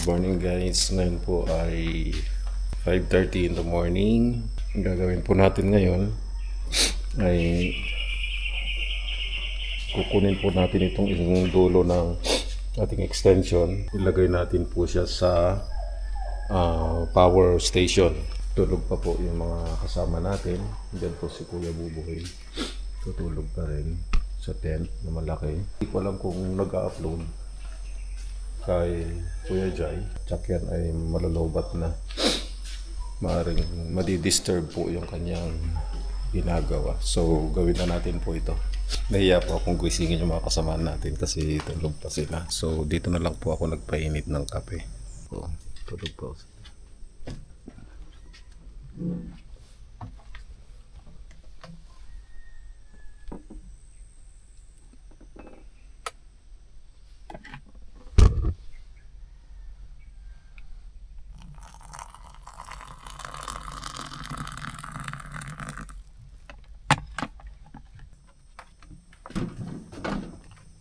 Morning guys, ngayon po ay 5:30 in the morning. Ang gagawin po natin ngayon ay kukunin po natin itong isang dulo ng ating extension. Ilagay natin po siya sa power station. Tulog pa po yung mga kasama natin. Diyan po si Kuya Bubuhay. Tutulog pa rin sa tent na malaki. Hindi ko alam kung nag-upload kay Kuya Jai. Tsak yan ay malalobat na. Maaring madi-disturb po yung kanyang ginagawa. So gawin na natin po ito. Nahiya po akong gisingin yung mga kasamaan natin kasi tulog pa sila. So dito na lang po ako nagpainit ng kape. So tulog po ako.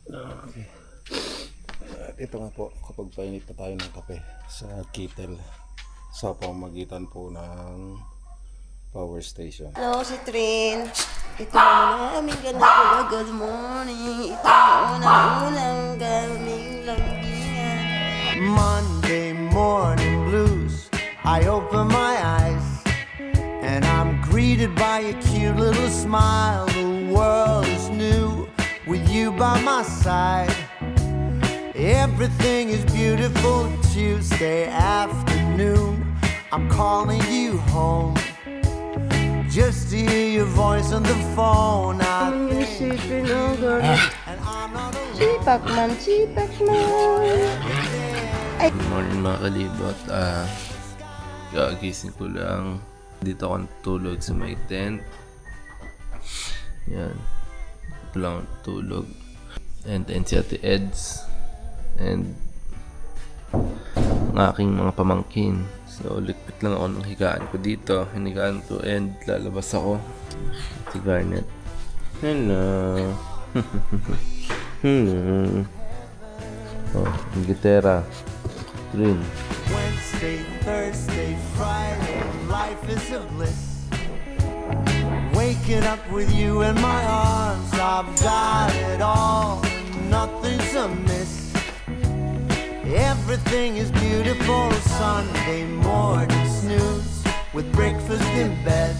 Okay. Ito nga po, kapag painit na tayo ng kape sa kettle sa pamamagitan po ng power station. Hello, si Trin. Ito muna aming ganap. Good morning. Ito muna unang gaming lambingan. Monday morning blues. I open my eyes and I'm greeted by a cute little smile. The world is new with you by my side. Everything is beautiful. Tuesday afternoon, I'm calling you home just to hear your voice on the phone. I think and I'm not alone. Chipakman, chipakman. Good morning mga kalibot. Kagising ko lang. Dito ako natulog sa may tent. Yan. Ito lang ako tulog. And si Ate Eds. And ang aking mga pamangkin. So likpit lang ako ng higaan ko dito. Hinigaan ko and lalabas ako. Si Garnet. Hello. Hello. Oh, yung gitara. Trin. Wednesday, Thursday, Friday, life is a bliss. Waking up with you in my arms, I've got it all, and nothing's amiss. Everything is beautiful. Sunday morning snooze with breakfast in bed,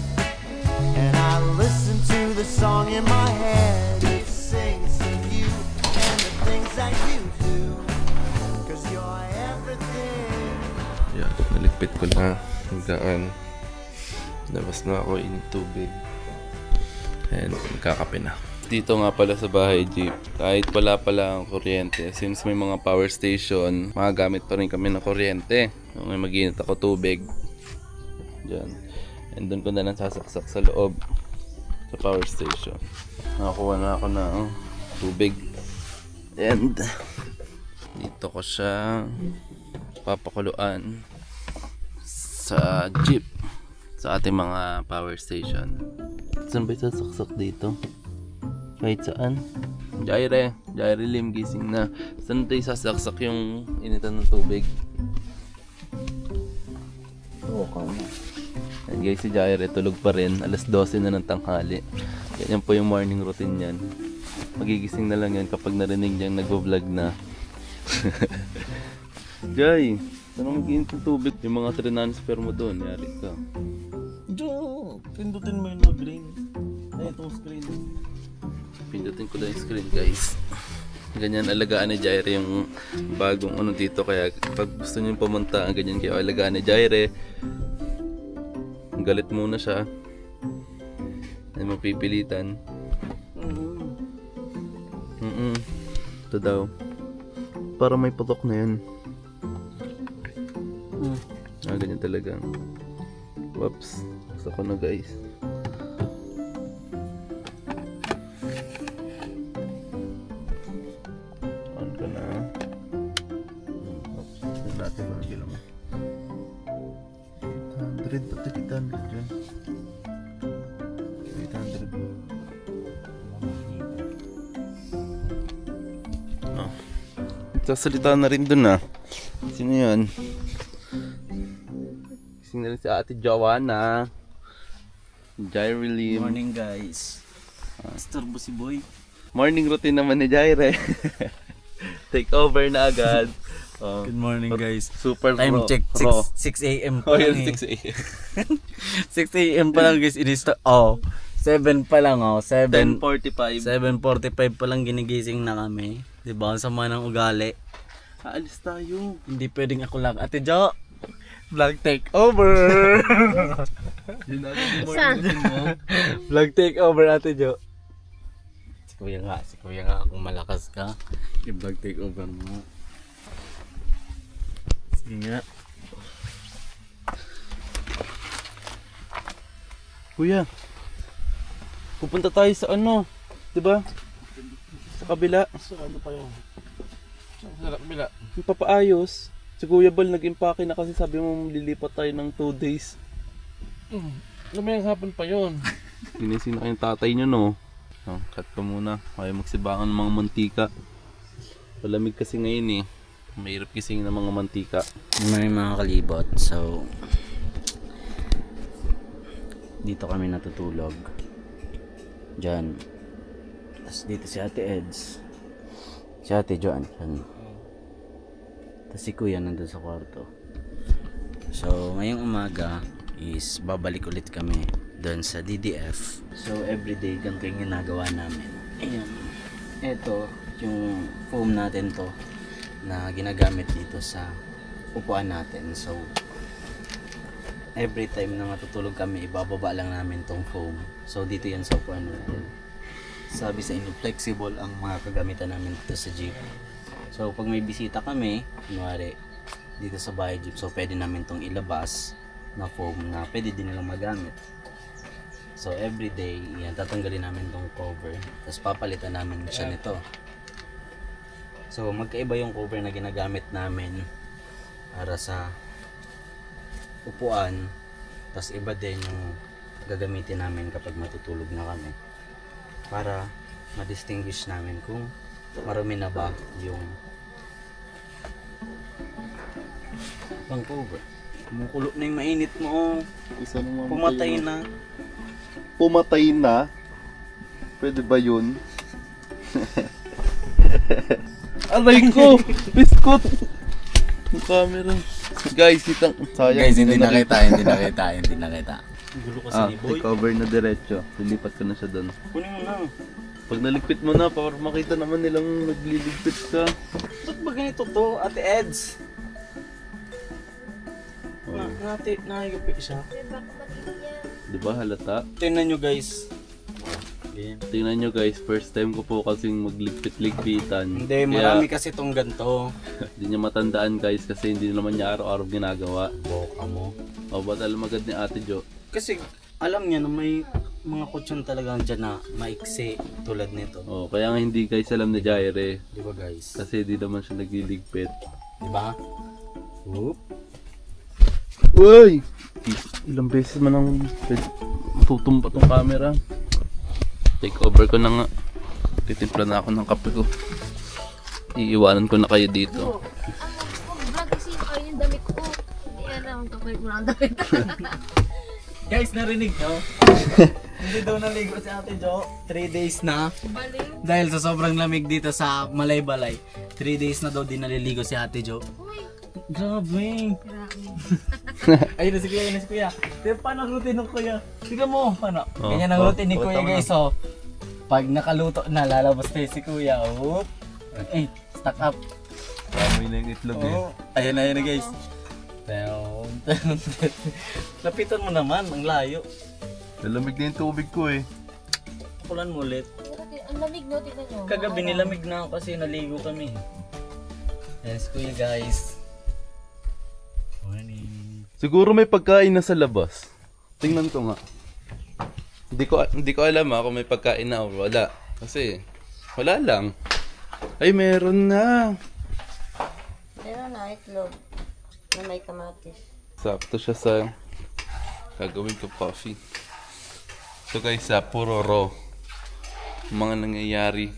and I listen to the song in my head. It sings of you and the things that you do, 'cause you're everything. Yeah, naligpit ko lang. Hanggaan. Labas na ako in tubig. And magkakape na. Dito nga pala sa bahay jeep, kahit wala pala ang kuryente, since may mga power station, magagamit pa rin kami ng kuryente. May mag-init ako tubig dyan. And doon ko na lang sasaksak sa loob sa power station. Nakakuha na ako ng tubig. And dito ko siya papakuluan sa jeep sa ating mga power station. Saan ba sasaksak dito? Kahit saan. Jaire Lim, gising na. Saan tayo sasaksak yung initan ng tubig? Oo ka na. And guys, si Jaire tulog pa rin. Alas 12 na ng tanghali. Yan po yung morning routine yan. Magigising na lang yan kapag narinig niyang nagvo-vlog na. Jai, saan mag-iinit ng tubig? Yung mga transfer mo doon, yari ka. Diyo, pindutin mo yung green. Ay, itong screen. Pindutin ko na yung screen guys. Ganyan alagaan ni Jaire yung bagong ano dito. Kaya pag gusto nyo pumunta ang ganyan kayo alagaan ni Jaire, galit muna siya. Ay mapipilitan. Ito daw. Para may putok na yan. Ganyan talaga. Whoops. Gusto ko na guys. Nagsasalita na rin dun ah. Sino yun? Sino rin si Ate Joanna? Jaireline. Morning guys. Istorbo si Boy. Morning routine naman ni Jaire. Take over na agad. Oh, Good morning guys. Super Time raw. check, Raw. 6 a.m. Oh, pa yun, lang 6 a.m. 6 a.m. pa lang guys. 7 pa lang 7. 10:45. 7:45 pa lang ginigising na kami. Diba? Ang sama ng ugali. Aalis tayo. Hindi pwedeng ako lang. Ate Jo, vlog take over. Yun natin yung morning routine mo. Vlog take over, Ate Jo. Si Kuya nga, kung malakas ka, i-vlog take over mo. Sige nga. Kuya, pupunta tayo sa ano, 'di ba? Sa kabila. Sa ano pa yun? Sa kabila. Yung papaayos. Si Kuya Bal nag-impake na kasi sabi mo lilipat tayo ng 2 days. Lamayang hapon pa yun. Ginising na kayong tatay nyo, no? Oh, cut ka muna. Kaya magsibangan ng mga mantika. Palamig kasi ngayon eh. Mahirap gising ng mga mantika. May mga kalibot, so dito kami natutulog. Diyan. Tapos dito si Ate Eds. Si Ate Joan. Tapos si Kuya nandun sa kwarto. So ngayong umaga is babalik ulit kami doon sa DDF. So everyday ganito yung ginagawa namin. Ayan. Ito yung foam natin to na ginagamit dito sa upuan natin. So every time na matutulog kami, ibababa lang namin tong foam. So dito yan sa upuan natin. Sabi sa inyo, flexible ang mga kagamitan namin dito sa jeep. So pag may bisita kami, kunwari dito sa bahay jeep, so pwede namin tong ilabas na foam na pwede din nilang magamit. So everyday, yan, tatanggalin namin tong cover, tapos papalitan namin siya nito. So magkaiba yung cover na ginagamit namin para sa upuan, tapos iba din yung gagamitin namin kapag matutulog na kami, para ma-distinguish namin kung marumi na ba yung pang cover. Kumukulo na yung mainit mo. Isa naman Pumatay na. Pumatay na? Pwede ba yun? Aray ko! Biskot! Yung camera. Guys, kitang sayang. Guys, hindi nakita. Gulo kasi ni Boy. Take over na diretso. Lilipat ko na siya doon. Kunin mo na. Pag naligpit mo na, para makita naman nilang nagliligpit ka. Ba't ba ganito to, Ate Eds? Nakigupit siya. Diba halata? Tingnan nyo guys. Tingnan nyo guys, first time ko po kasing magligpit-ligpitan. Hindi, marami kasi tong ganito. Hindi niya matandaan guys kasi hindi naman niya araw-araw ginagawa. Boka mo. O ba't alam agad ni Ate Jo? Kasi alam niya na may mga kutsyon talagang dyan na maiksi tulad nito. O kaya nga hindi guys alam ni Jaire. Di ba guys? Kasi di naman siya nagliligpit. Di ba? Whoop. Uy! Ilang beses man ang tutumpa tong camera. Take over ko na nga. Titimpla na ako ng kape ko. Iiwanan ko na kayo dito. Vlog kasi yung damit ko. Hindi alam kung kapag mo ang damit. Guys, narinig nyo? Hindi daw naligo si Ate Jo. 3 days na. Baliw. Dahil sa sobrang lamig dito sa Malaybalay. 3 days na daw din naliligo si Ate Jo. Uy, Grabe. grabe. Ayun na si Kuya. Pero paano ang routine ng Kuya? Tignan mo, paano? Oh, Ganyan ang routine ni oh, Kuya tama guys. So, pag nakaluto na, lalabas tayo si Kuya. Oop. Stack up. Kamoy na yung itlog eh. Oh, ayan na guys. Lapitan mo naman, ang layo. Nalamig na yung tubig ko eh. Kulan mo ulit. Ang lamig no, tignan nyo. Kagabi nilamig na ako kasi naligo kami. Yes, Kuya guys. Morning. Siguro may pagkain na sa labas. Tingnan ko nga. Hindi ko alam kung may pagkain na o wala. Kasi wala lang. Ay, meron na. Meron na itlog na may kamatis. Sakto siya sa gagawin ko coffee. So guys, puro raw mga nangyayari.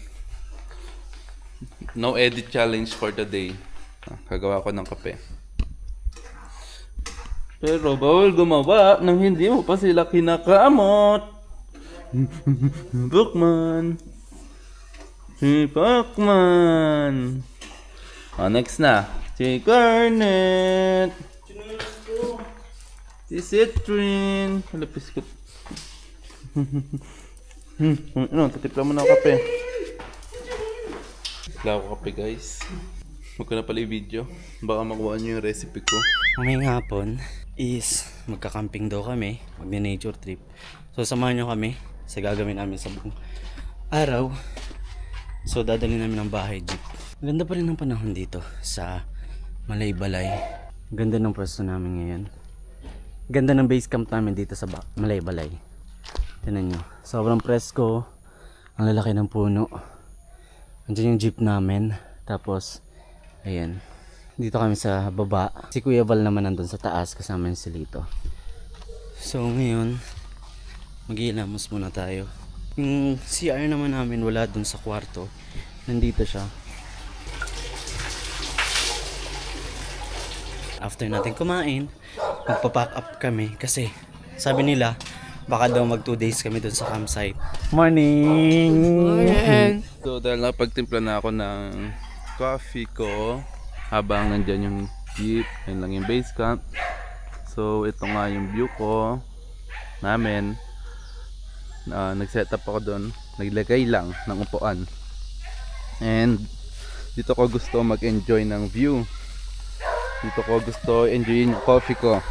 No edit challenge for the day. Kagawa ko ng kape. Pero bawal gumawa nang hindi mo pa sila kinakamot. Pacman. Si Pacman. Next na. Si Garnet. Si Citrin. Halapis ko. Tatipla mo na kape. Wala ako kape guys. Huwag ko na pala i-video. Baka makuha nyo yung recipe ko. Mamayang hapon is magka-camping daw kami. Mag-nature trip. So samahan nyo kami sa gagawin namin sa buong araw. So dadalhin namin ng bahay jeep. Ganda pa rin ng panahon dito sa Malaybalay. Ganda ng pwesto namin ngayon. Ganda ng base camp namin dito sa Malaybalay. Tignan nyo. Sobrang presko. Ang lalaki ng puno. Andiyan yung jeep namin. Tapos, ayan. Dito kami sa baba. Si Kuya Val naman nandun sa taas. Kasama yung si Lito. So ngayon, mag-iilamos muna tayo. Yung CR naman namin wala dun sa kwarto. Nandito siya. After natin kumain, magpa-pack up kami. Kasi, sabi nila, baka daw mag 2 days kami dun sa campsite. Morning! So dahil napagtimpla na ako ng coffee ko habang nandyan yung jeep, yun lang yung base camp. So ito nga yung view ko namin. Nag-set up ako doon, naglagay lang ng upuan. And dito ko gusto mag-enjoy ng view. Dito ko gusto enjoyin yung coffee ko.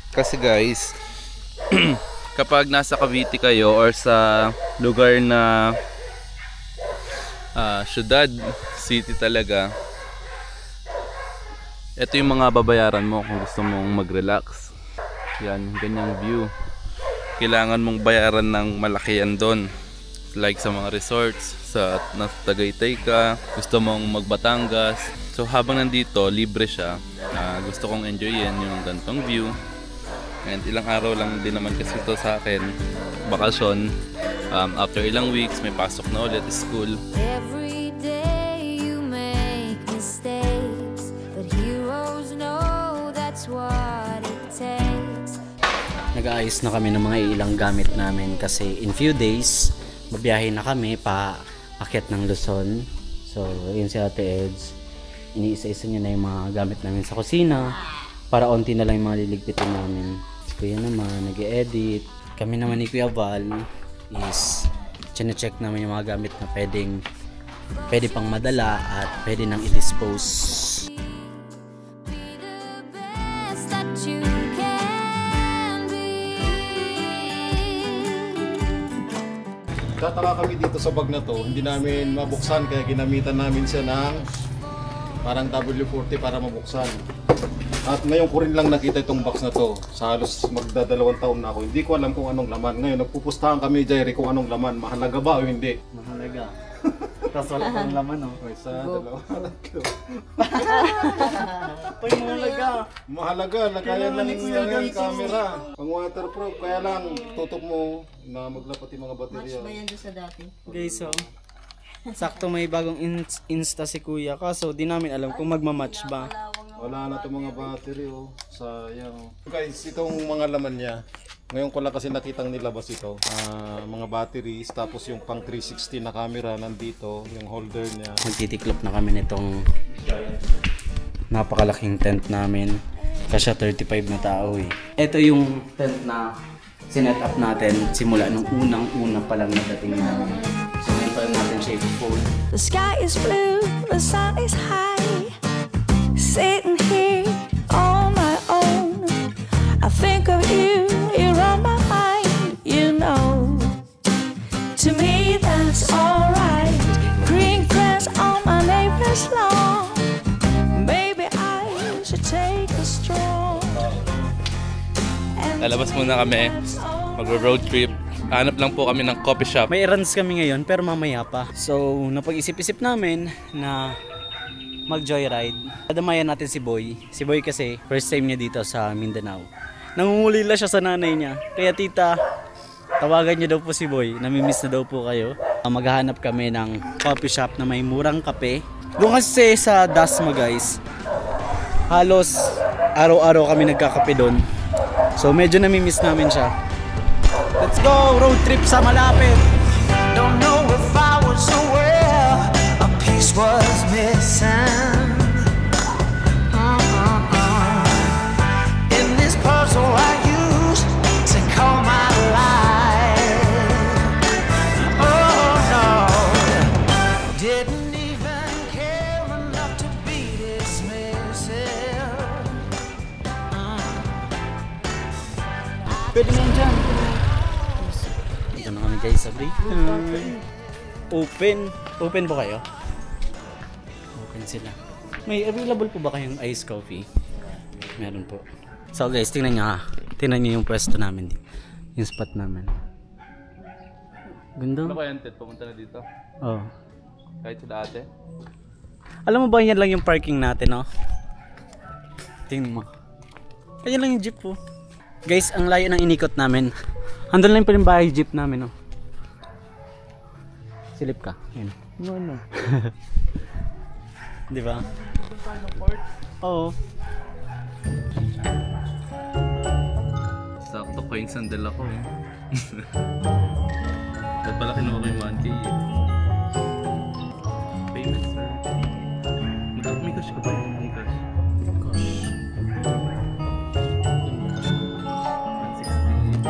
Kasi guys, kapag nasa Cavite kayo or sa lugar na syudad, city talaga, ito yung mga babayaran mo kung gusto mong mag-relax. Yan, ganyang view. Kailangan mong bayaran ng malaki yan doon. Like sa mga resorts, sa Tagaytay ka, gusto mong mag-Batangas. So habang nandito, libre siya. Gusto kong enjoyin yung gantong view. And ilang araw lang din naman kasi ito sa akin, bakasyon. After ilang weeks, may pasok na ulit school. Every day you make mistakes, but heroes know that's what it takes. Nag-aayos na kami ng mga ilang gamit namin kasi in few days, mabiyahe na kami pa akyat ng Luzon. So, yun si Ate Eds. Iniisa-isa niya na yung mga gamit namin sa kusina para onti na lang yung mga liligpitin namin. Si Kuya naman, nag-edit. Kami naman ni Kuya Val is chine-check namin yung mga gamit na pwede pang madala at pwede nang i-dispose. Be the best that you can be. Tataka kami dito sa bag na to, hindi namin mabuksan kaya ginamitan namin siya ng parang W40 para mabuksan. At ngayon ko rin lang nakita itong box na to. Sa halos magdadalawang taon na ako. Hindi ko alam kung anong laman. Ngayon nagpupustahan kami, Jerry, kung anong laman. Mahalaga ba o hindi? Mahalaga. Tapos wala pang laman, no? Isa, dalawa, tatlo. Uy, mahalaga. Mahalaga, lagayan lang yung camera. Pang waterproof, kaya lang tutok mo na maglapat yung mga baterya. Okay, so sakto may bagong Insta si Kuya, kaso di namin alam kung magmamatch ba. Wala na itong mga battery, oh. Sayang. Guys, itong mga laman niya. Ngayon ko lang kasi nakitang nilabas ito. Mga batteries, tapos yung pang 360 na camera nandito, yung holder niya. Magtitiklop na kami nitong napakalaking tent namin. Kasya 35 na tao eh. Ito yung tent na sinet up natin simula nung unang-una pa lang nadating namin. So ngayon pa natin siya i-fold. The sky is blue, the sun is high. Sitting here on my own, I think of you, you're on my mind, you know. To me that's alright. Green grass on my neighbor's lawn. Maybe I should take a stroll. Lalabas muna kami, mag-road trip. Hanap lang po kami ng coffee shop. May errands kami ngayon pero mamaya pa. So napag-isip-isip namin na mag-joyride. Adamayan natin si Boy. Si Boy kasi first time niya dito sa Mindanao. Nangungulila siya sa nanay niya. Kaya tita, tawagan niyo daw po si Boy. Namimiss na daw po kayo. Maghahanap kami ng coffee shop na may murang kape Doon kasi sa Dasma guys, halos araw-araw kami nagkakape doon. So medyo nami-miss namin siya. Let's go! Road trip sa malapit! Don't know if I was aware a piece was missing. In this puzzle I used to call my life. Oh no, didn't even care enough to be dismissive. Pwede na dyan. Dito na kami guys sa break. Open po kayo? Open sila. May available po ba kayong iced coffee? Meron po. So guys, tingnan nyo ha. Tingnan nyo yung pwesto namin. Yung spot namin. Ganda. Ano ba yan, Ted? Pumunta na dito? Oo. Kahit sila ate? Alam mo ba yan lang yung parking natin, no? Tingnan mo. Ayan lang yung jeep po. Guys, ang layo ng inikot namin. Handol lang pa yung bahay jeep namin, no? Silip ka. Yan. No. Di ba? Oo. Sakto ko yung sandal ako eh. Ba't pala kinuha ko yung 1K eh? Payment sir. May cash ka ba yun? May cash.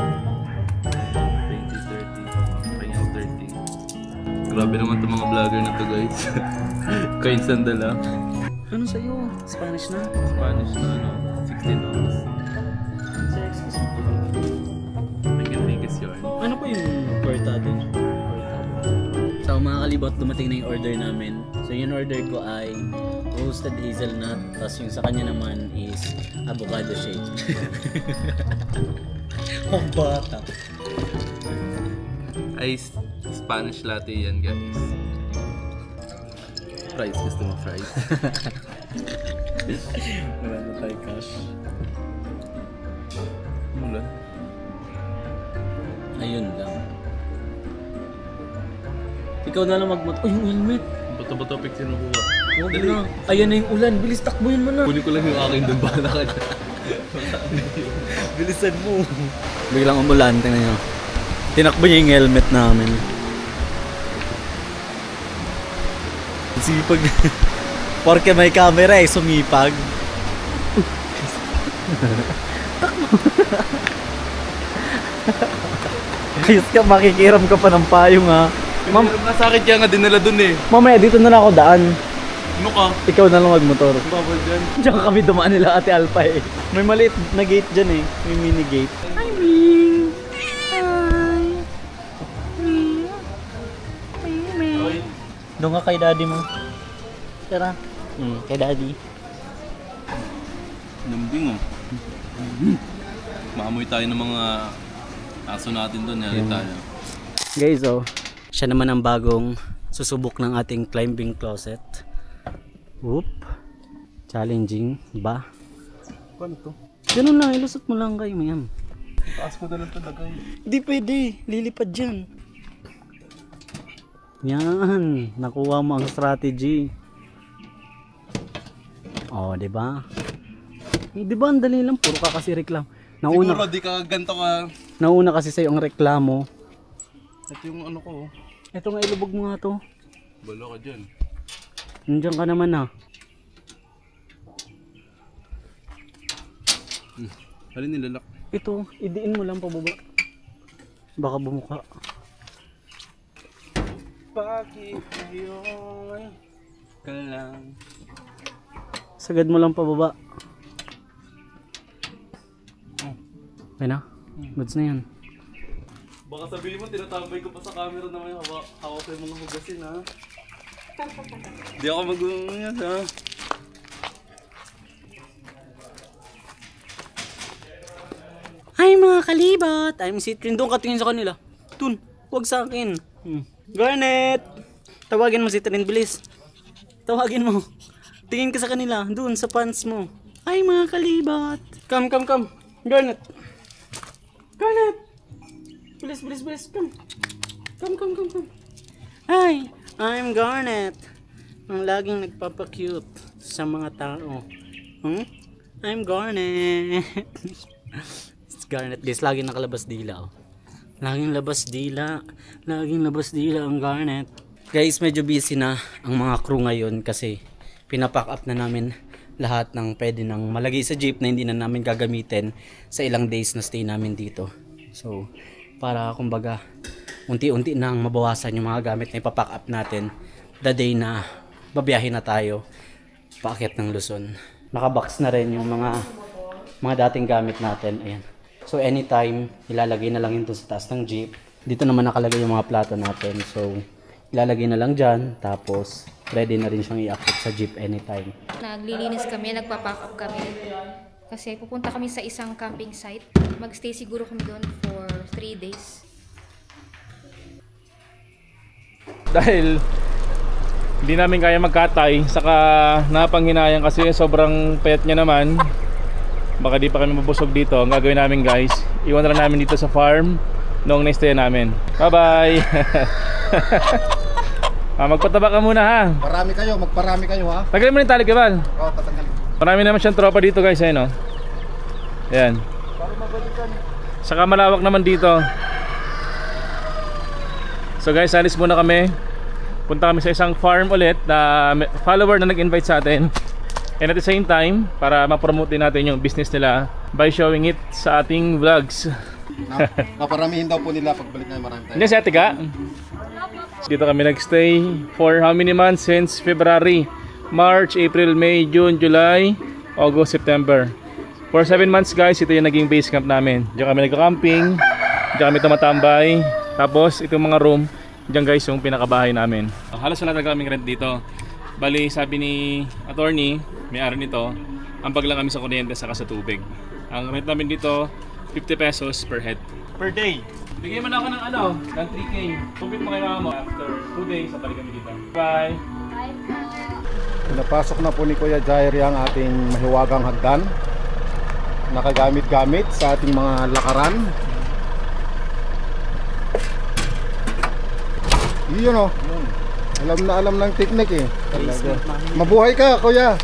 160 20 30 Payang 30. Grabe naman itong mga vlogger na to guys. Kain sandal ah. Ano sa'yo? Spanish na? Spanish na ano, 16 ounce. Bigas yun. Ano po yung cortado? So mga kalibot, dumating na yung order namin. So yung order ko ay roasted hazelnut. Tapos yung sa kanya naman is avocado shake. Ang bata. Ay, Spanish latte yan guys. Fries, gusto mo fries? Wala na tayo cash. Mulan. Ayun lang. Ikaw na lang magmat... Oh, yung helmet! Bato-bato picture mo kuha. Huwag na. Ayan na yung ulan. Bilis, takbuhin mo na. Kunin ko lang yung akin doon. Bahala ka dyan. Bilisan mo. Biglang umulan. Tingnan nyo. Tinakbo niya yung helmet namin. Sipag. Porque may camera eh. Sumipag. Ayos ka, makikiram ka pa ng payong ha. Ma'am, nasakit kaya nga dinala dun eh. Mamaya, dito na lang ako daan. Ano ka? Ikaw na lang magmotor. Bawal dyan. Diyan kami dumaan nila Ate Alpa eh. May maliit na gate dyan eh. May mini gate. Hi, Ming! Hi! Ming! Ming! Doon ka kay daddy mo. Tara. Kay daddy. Nambing oh. Maamoy tayo ng mga aso natin doon. Yari tayo. Guys, oh. Siya naman ang bagong susubok ng ating climbing closet. Whoop. Challenging ba? Paano to? Ganun lang, ilusot mo lang kayo, mayam. Taas ko na lang talagay. Hindi pwede, lilipad dyan. Yan, nakuha mo ang strategy. Oh, diba? Diba ang dali lang, puro ka kasi reklam. Siguro di ka ganito ka. Nauna kasi sa'yo ang reklamo. Ito yung ano ko oh. Ito nga, ilubog mo nga to. Balo ka dyan. Nandiyan ka naman ah. Halin nilalak. Ito, idiin mo lang pababa. Baka bumuka. Bakit ngayon ka lang? Sagad mo lang pababa. Okay na? Goods na yan. Baka sabihin mo, tinatambay ko pa sa camera na may hawak ko yung mga hugasin ha. Di ako mag-uungas ha. Hi mga kalibot! I'm Citrin. Doon ka tingin sa kanila. Tun, huwag sa akin. Garnet! Tawagin mo si Citrin, bilis. Tawagin mo. Tingin ka sa kanila. Doon sa pants mo. Hi mga kalibot! Come. Garnet! Garnet! Bilis. Come. Hi, I'm Garnet. ang laging nagpapacute sa mga tao. I'm Garnet. It's Garnet guys, laging nakalabas dila. Laging labas dila. Laging labas dila ang Garnet. Guys, medyo busy na ang mga crew ngayon kasi pinapack up na namin lahat ng pwede nang malagay sa jeep na hindi na namin gagamitin sa ilang days na stay namin dito. So, para kumbaga unti-unti nang mabawasan yung mga gamit na ipapack up natin the day na babiyahin na tayo paakyat ng Luzon. Nakabox na rin yung mga dating gamit natin. Ayan. So anytime ilalagay na lang yun sa taas ng jeep. Dito naman nakalagay yung mga plato natin. So ilalagay na lang dyan, tapos ready na rin siyang i-active sa jeep anytime. Naglilinis kami, nagpapack up kami. Kasi pupunta kami sa isang camping site. Magstay siguro kami doon for 3 days. Dahil hindi namin kaya magkatay, saka napanghinayang kasi sobrang payat niya naman. Baka di pa kami mabusog dito. Ang gagawin namin guys, iwan lang namin dito sa farm noong next day namin. Bye bye. Magpataba ka muna ha. Magparami kayo ha. Tagalin mo yung tali kabal. Oo, tatanggalin. Marami naman siyang tropa dito guys, ayun o. Ayan. Saka malawak naman dito. So guys, alis muna kami. Punta kami sa isang farm ulit na follower na nag-invite sa atin. And at the same time, para ma-promote din natin yung business nila by showing it sa ating vlogs. Paparamihin daw po nila pagbalik na marami tayo. Hindi si Ate Ka? Dito kami nagstay for how many months? Since February, March, April, May, June, July, August, September. For 7 months guys, ito yung naging base camp namin. Diyan kami nagka-camping, diyan kami tumatambay. Tapos itong mga room, diyan guys yung pinakabahay namin. Halos wala talaga kaming rent dito. Bali sabi ni attorney, may-ari nito, ambag lang kami sa kuryente saka sa tubig. Ang rent namin dito, 50 pesos per head. Per day. Bigay mo na ako ng ng 3K. Kumpit mo kay mama mo. After 2 days, sabalik kami dito. Bye! Pinapasok na po ni Kuya Jairi ang ating mahiwagang hagdan. Nakagamit-gamit sa ating mga lakaran. Yun o. Alam na alam ng technique eh. Mabuhay ka Kuya.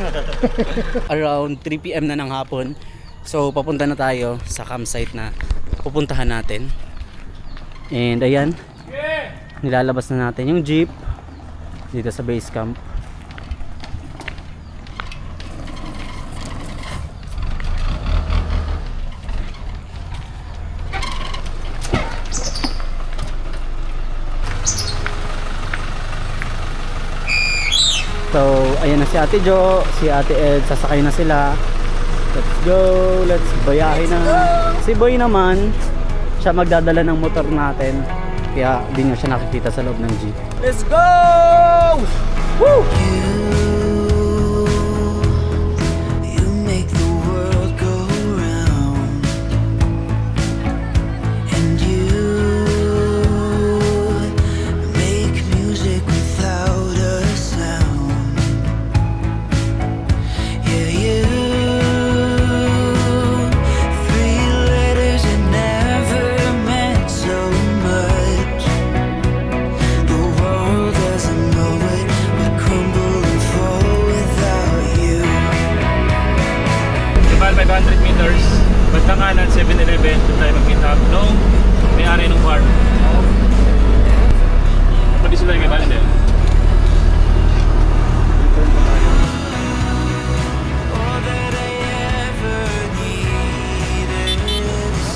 Around 3 PM na ng hapon. So papunta na tayo sa campsite na pupuntahan natin. And ayan, nilalabas na natin yung jeep dito sa base camp. So ayan na si Ate Jo, si Ate Ed, sasakay na sila. Let's go, let's bayahin na. Si Boy naman, siya magdadala ng motor natin. Kaya di nyo siya nakikita sa loob ng jeep. Let's go! Woo! You make the world go round, and you make music without a sound. Yeah, you 3 letters and never meant so much. The world doesn't know it would crumble and fall without you. About 500 meters, basta kanan 7-Eleven, doon tayo mag-meet up nung may-ari ng farm. Pwede sila yung ibalik din. All that I ever needed is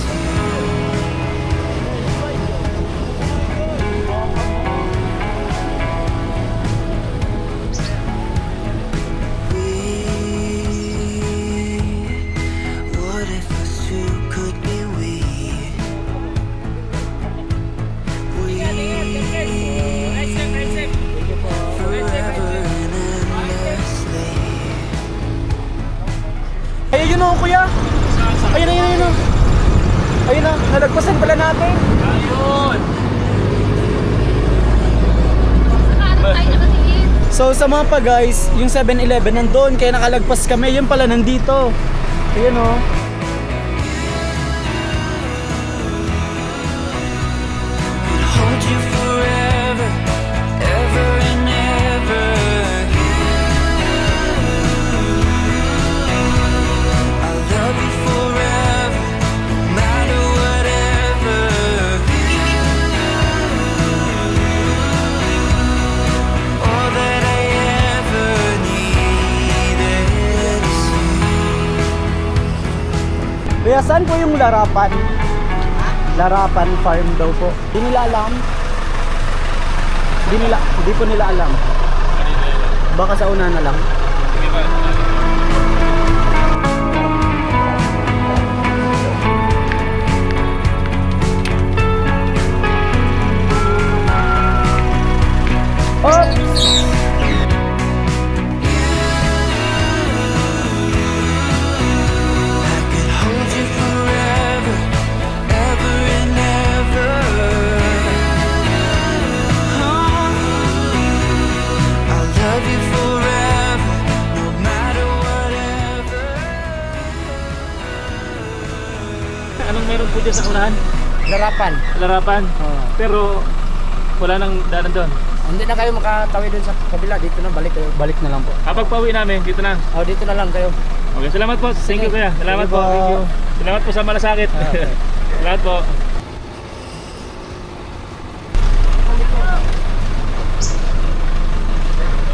what if us two could be we? Forever and endlessly. Ayun yun o kuya. Ayun o. Ayun na, nalagpasan pala natin. Ayun! So sa mga pa guys, yung 7-Eleven nandun, kaya nakalagpas kami. Yun pala nandito. Ayun o. Hold you forever, ever and ever. Kuya, saan po yung Larapan? Larapan Farm daw po. Hindi nila alam. Hindi po nila alam. Baka sa una na lang. Anong meron po dyan sa unahan? Larapan. Pero wala nang daanan doon. Hindi na kayo makatawi dun sa kabila. Dito na, balik na lang po. Kapag pauwi namin, dito na. Dito na lang kayo. Okay, salamat po. Thank you kuya. Salamat po. Thank you. Salamat po sa malasakit. Okay. Salamat po.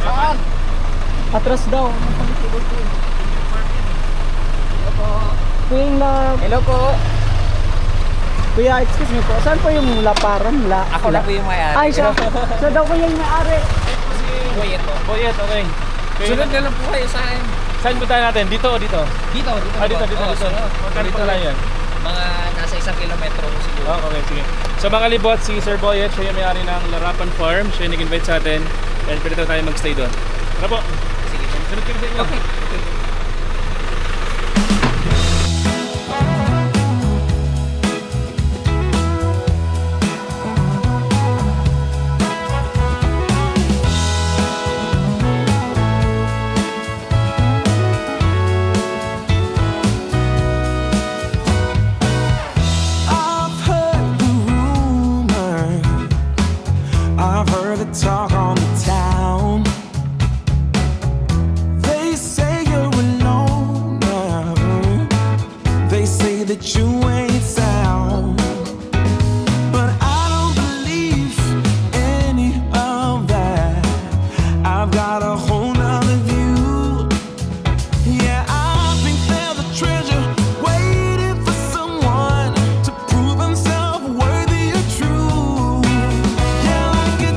Saan? Atras daw. Hello po. Kuya, excuse me po. Saan po yung Laparan? Ako na po yung may-ari. Ay, siya daw po yung may-ari. Boyet po. Boyet, okay. Sunod na lang po kayo sa akin. Saan punta natin? Dito o dito? Dito. Dito. Magkano pa lang yan? Mga nasa 1 kilometro siguro. Okay, sige. Sa mga libot, si Sir Boyet, siya yung may-ari ng Larapan Farm. Siya yung nag-invite sa atin. Kaya pwede tayo mag-stay doon. Tara po. Sige. Sunod kayo sa inyo. Okay. Talk on the town. They say you're alone now. They say that you ain't sound. But I don't believe any of that. I've got a whole nother view. Yeah, I think there's a treasure waiting for someone to prove himself worthy or true. Yeah, like a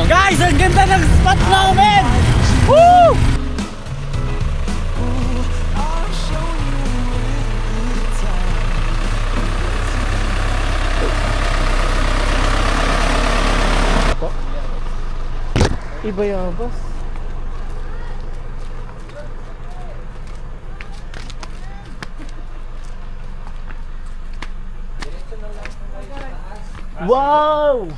Guys, ang ganda ng spot namin! Woo! Iba yung boss. Wow!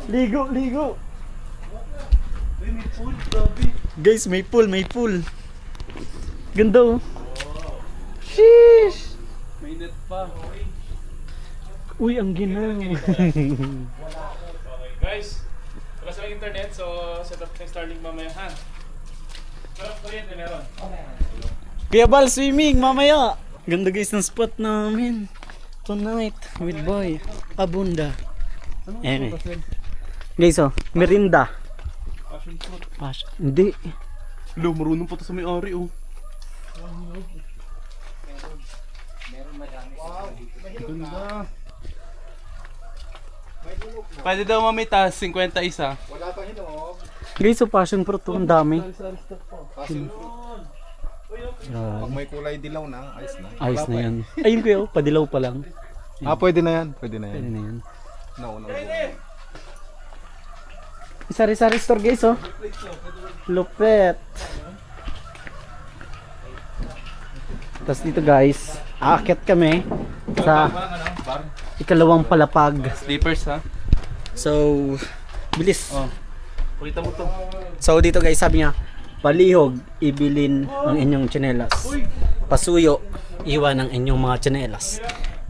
Ligo. Guys, may pool. Ganda oh. Sheesh! May net pa. Uy, ang ginaw. Okay, guys. Wala sa internet, so set up ng Starlink mamaya ha. Pero kuryente meron. Kuya Bal, swimming mamaya. Ganda guys ng spot namin. Tonight with boy Abunda. Ayan eh. Guys oh, merinda. Passion fruit. Hindi. Lo, marunong pa to sa may-ari oh. Ganda. Pwede daw mamita 51. Wala pang hinog. Guys, so passion fruit to, ang dami. Passion fruit. Pag may kulay dilaw na, ayos na. Ayos na yan. Ayun kuya, padilaw pa lang. Pwede na yan. Pwede na yan. Pwede na yan. Nauna. Sari-sari store guys oh. Lupet. Tapos dito guys, aakyat kami. sa ikalawang palapag. Sleepers ha? So, bilis. Oh. Pakita mo to. So dito guys, sabi niya, palihog, ibilin ang inyong tsinelas. Pasuyo, iwan ang inyong mga tsinelas.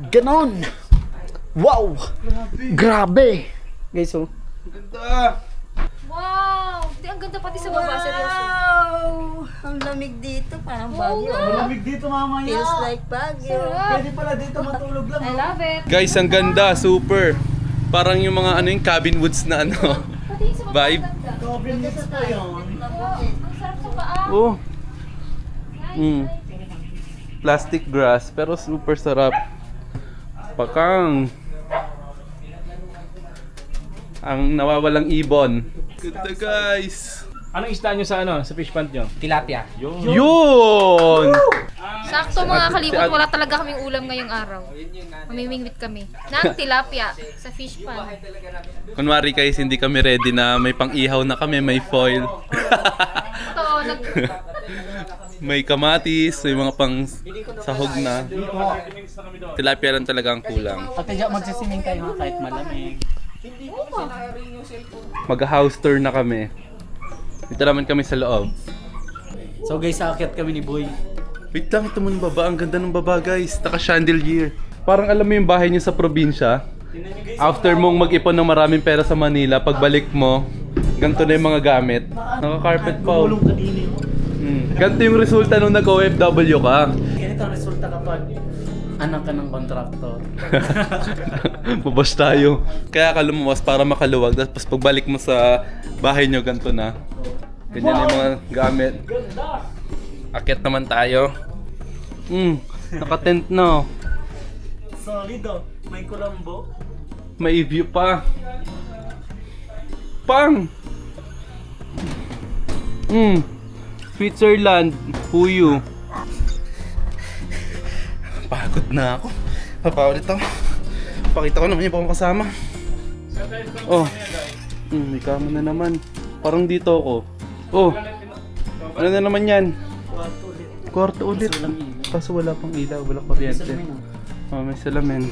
Ganon! Wow! Grabe! Guys, so. Ganda! Wow! Ang ganda pati sa baba, seryoso. Wow! Ang lamig dito, parang Baguio. Malamig dito mamaya. Feels like Baguio. Pwede pala dito matulog lang. I love it. Guys, ang ganda, super. Parang yung mga ano yung cabin woods na ano. Pati sa baba, Vibe. ang ganda. Coffee nito pa yun. Ang sarap sa paa. Oh. Plastic grass, pero super sarap. Pakang. Ang nawawalang ibon. Ganda guys. Anong isda nyo sa fish pond nyo? Tilapia. Yun! Sakto mga kalibot, wala talaga kaming ulam ngayong araw. Mamimingwit kami. Ng tilapia sa fish pan. Kunwari guys, hindi kami ready na may pang-ihaw na kami, may foil. Ito, May kamatis, may mga pang sahog na. Tilapia lang talaga ang kulang. Pati dyan magsisiming kayo kahit malamig. Mag-house tour na kami. Dito naman kami sa loob. So guys, aakyat kami ni Boy. Wait lang, ito mo yung baba. Ang ganda ng baba guys. Naka-chandelier. Parang alam mo yung bahay niyo sa probinsya. After mong mag-ipon ng maraming pera sa Manila, pagbalik mo, ganito na yung mga gamit. Naka-carpet pa. Ganito yung resulta nung nag-OFW ka. Ganito ang resulta kapag anak ka ng kontraktor. Babas tayo. Kaya ka lumuwas para makaluwag. Tapos pagbalik mo sa bahay nyo, ganito na. Ganyan yung mga gamit. Akit naman tayo. Naka-tent na. Solid oh. May kulambo. May view pa. Pang! Switzerland. Puyo. Pagod na ako. Papaulit ako. Pakita ko naman yung pang kasama. Oh. May kama na naman. Parang dito ako. Oh. Ano na naman yan? Kwarto ulit. Kaso wala pang ilaw. Wala kuryente. Oh, may salamin.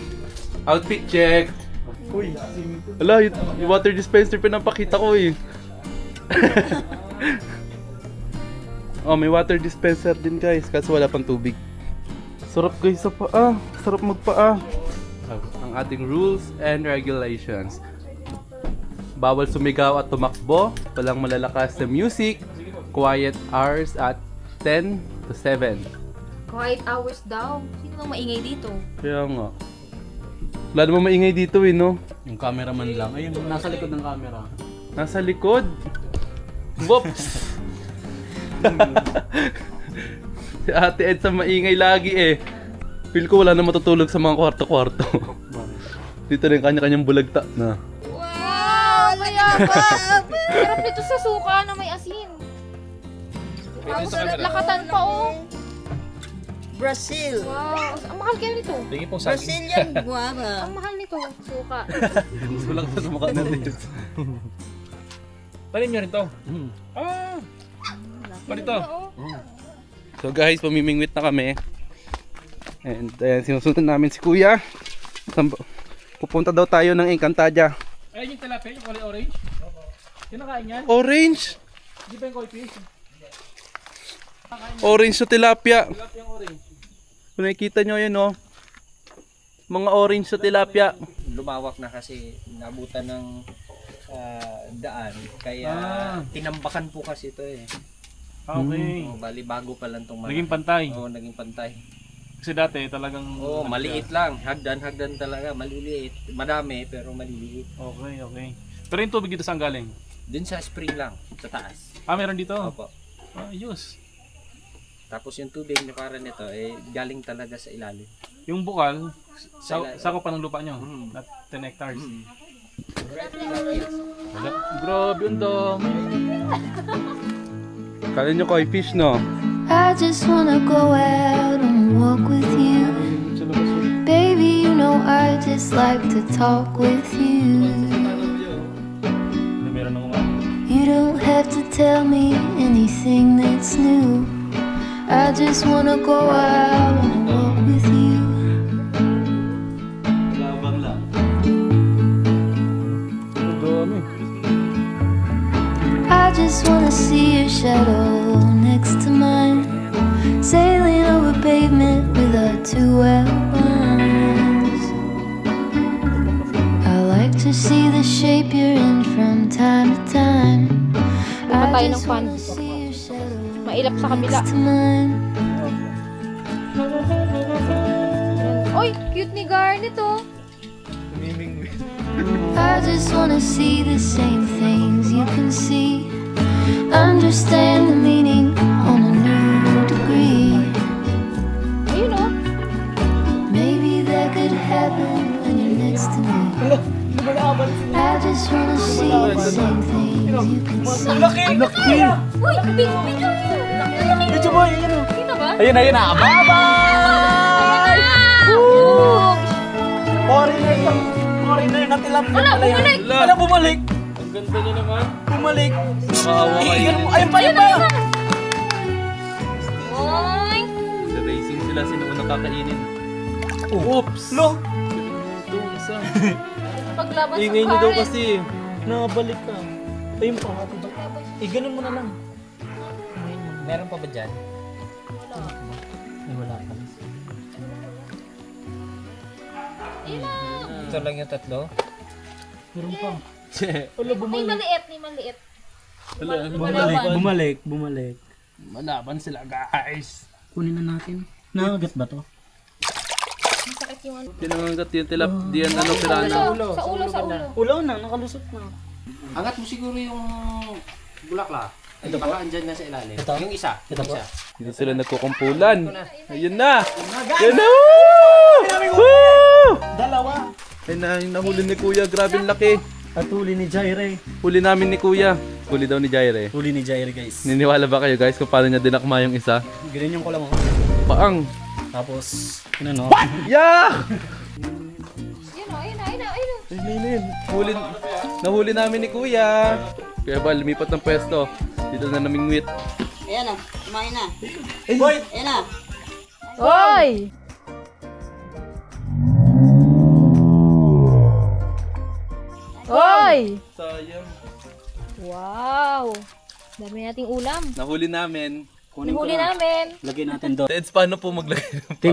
Outfit check. Uy. Wala, yung water dispenser pinapakita ko eh. Oh, may water dispenser din guys. Kaso wala pang tubig. Sarap guys sa paa. Sarap magpaa. Ang ating rules and regulations. Bawal sumigaw at tumakbo. Walang malalakas na music. Quiet hours at 10 to 7. quiet hours daw. Sino bang maingay dito? Kaya nga. Wala namang maingay dito eh, no? Yung cameraman lang. Ayun, nasa likod ng camera. Nasa likod? Whoops! Si Ate Ed sa maingay lagi eh. Feel ko wala na matutulog sa mga kwarto-kwarto. Dito rin kanya-kanyang bulagta na. Wow! Mayabang! Sarap nito sa suka na may asin. Ang sarap lakatan pa oh. Brazil. Wow! Ang mahal kaya nito. Brazilian guava. Ang mahal nito, suka. Gusto lang sa mukha natin. Tanim nyo rin to? Ah! Paano ito? So guys, pamimingwit na kami. And sinusunod namin si Kuya. Pupunta daw tayo ng Encantadia. Ayun yung tilapia, yung kulay orange. Kinakain yan? Orange? Hindi ba yung koi fish? Orange na tilapia. Tilapia yung orange. Kung nakikita nyo yun, oh. Mga orange na tilapia. Lumawak na kasi nabutan ng daan. Kaya tinambakan po kasi ito eh. Okay. Bali bago pa lang itong Naging pantay. Oo, naging pantay. Kasi dati talagang... Oo, maliit lang. Hagdan talaga. Maliliit. Madami pero maliliit. Okay, okay. Pero yung tubig dito saan galing? Din sa spring lang. Sa taas. Ah, meron dito? Opo. Ayos. Tapos yung tubig na parang nito galing talaga sa ilalim. Yung bukal, sako pa ng lupa nyo? At 10 hectares. Grabe yung dami. Kala nyo koi fish, no? I just wanna go out and walk with you. Baby, you know I just like to talk with you. You don't have to tell me anything that's new. I just wanna go out and walk with you. just wanna see your shadow next to mine, sailing over pavement with our two elbows. I like to see the shape you're in from time to time. Patay ng fan. Mailap sa kabila. Oy, cute ni Garnet oh. I just wanna see the same things you can see, understand the meaning on a new degree. Ayun oh. Maybe that could happen when you're next to me. I just wanna see the same things you can see. Uy, big video yun. Medyo boy, ayun o. Kita ba? Ayun na, bye-bye! Foreigner na tilapia. Wala, bumalik. Wala, bumalik. Ang ganda niya naman. Bumalik. Maawa kayo. Ayun pa. Oy. Sa racing sila, sino unang kakainin? Oops. Lo. Ito, isa. Paglaban sa Ingay niyo daw Karen. kasi. Nakabalik ka. Ayun pa. Ganun mo na lang. Meron pa ba dyan? Wala pa. Ito lang yung tatlo? Meron pa. May maliit, may maliit. Bumalik. Malaban sila guys. Kunin na natin. Nakagat ba to? Masakit yung ano. Tinangagat yung tilap, diyan ano, pirana. Sa ulo. Ulo na, nakalusot na. Angat mo siguro yung bulaklak. Ito baka andyan na sa ilalim. Ito? Yung isa. Ito po. Dito sila nagkukumpulan. Ayun na! Ayun na! Woo! Dalawa. Ayun na, yung nahuli ni Kuya. Grabe ang laki. At huli ni Jaire. Huli namin ni Kuya. Huli daw ni Jaire. Huli ni Jaire guys. Niniwala ba kayo guys kung paano niya dinakma yung isa? Ganyan yung kulang mo. Paang! Tapos, yun ano. Yeah! Ayun. Nahuli namin ni Kuya. Kaya ba, lumipat ng pwesto. Dito na namingwit. Ayan o, kumain na. Boy! Ayan na. Oy! Oy! Sayang. Wow! Dami nating ulam. Nahuli namin. Nahuli namin. Lagay natin doon. Teds, paano po maglagay ng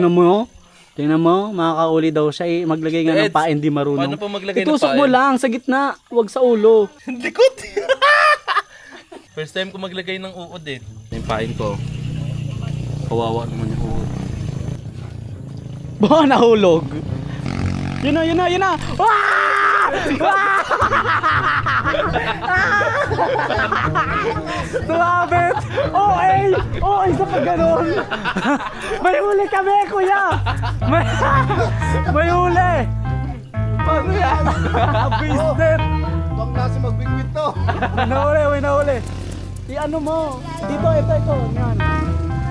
Tingnan mo, makakauli daw siya eh. Maglagay nga ng paa, hindi marunong. Paano po maglagay ng Itusok paa? mo lang, sa gitna. Huwag sa ulo. Likod! First time ko maglagay ng uod eh. Yung pain ko. Kawawa naman yung uod. Baka nahulog. Yun na! Tumabit! OA sa pag ganon. May huli kami, kuya! May huli! Paano yan? Business! Huwag na si magbigwit to. May nahuli. I-ano mo? Ito. Yan.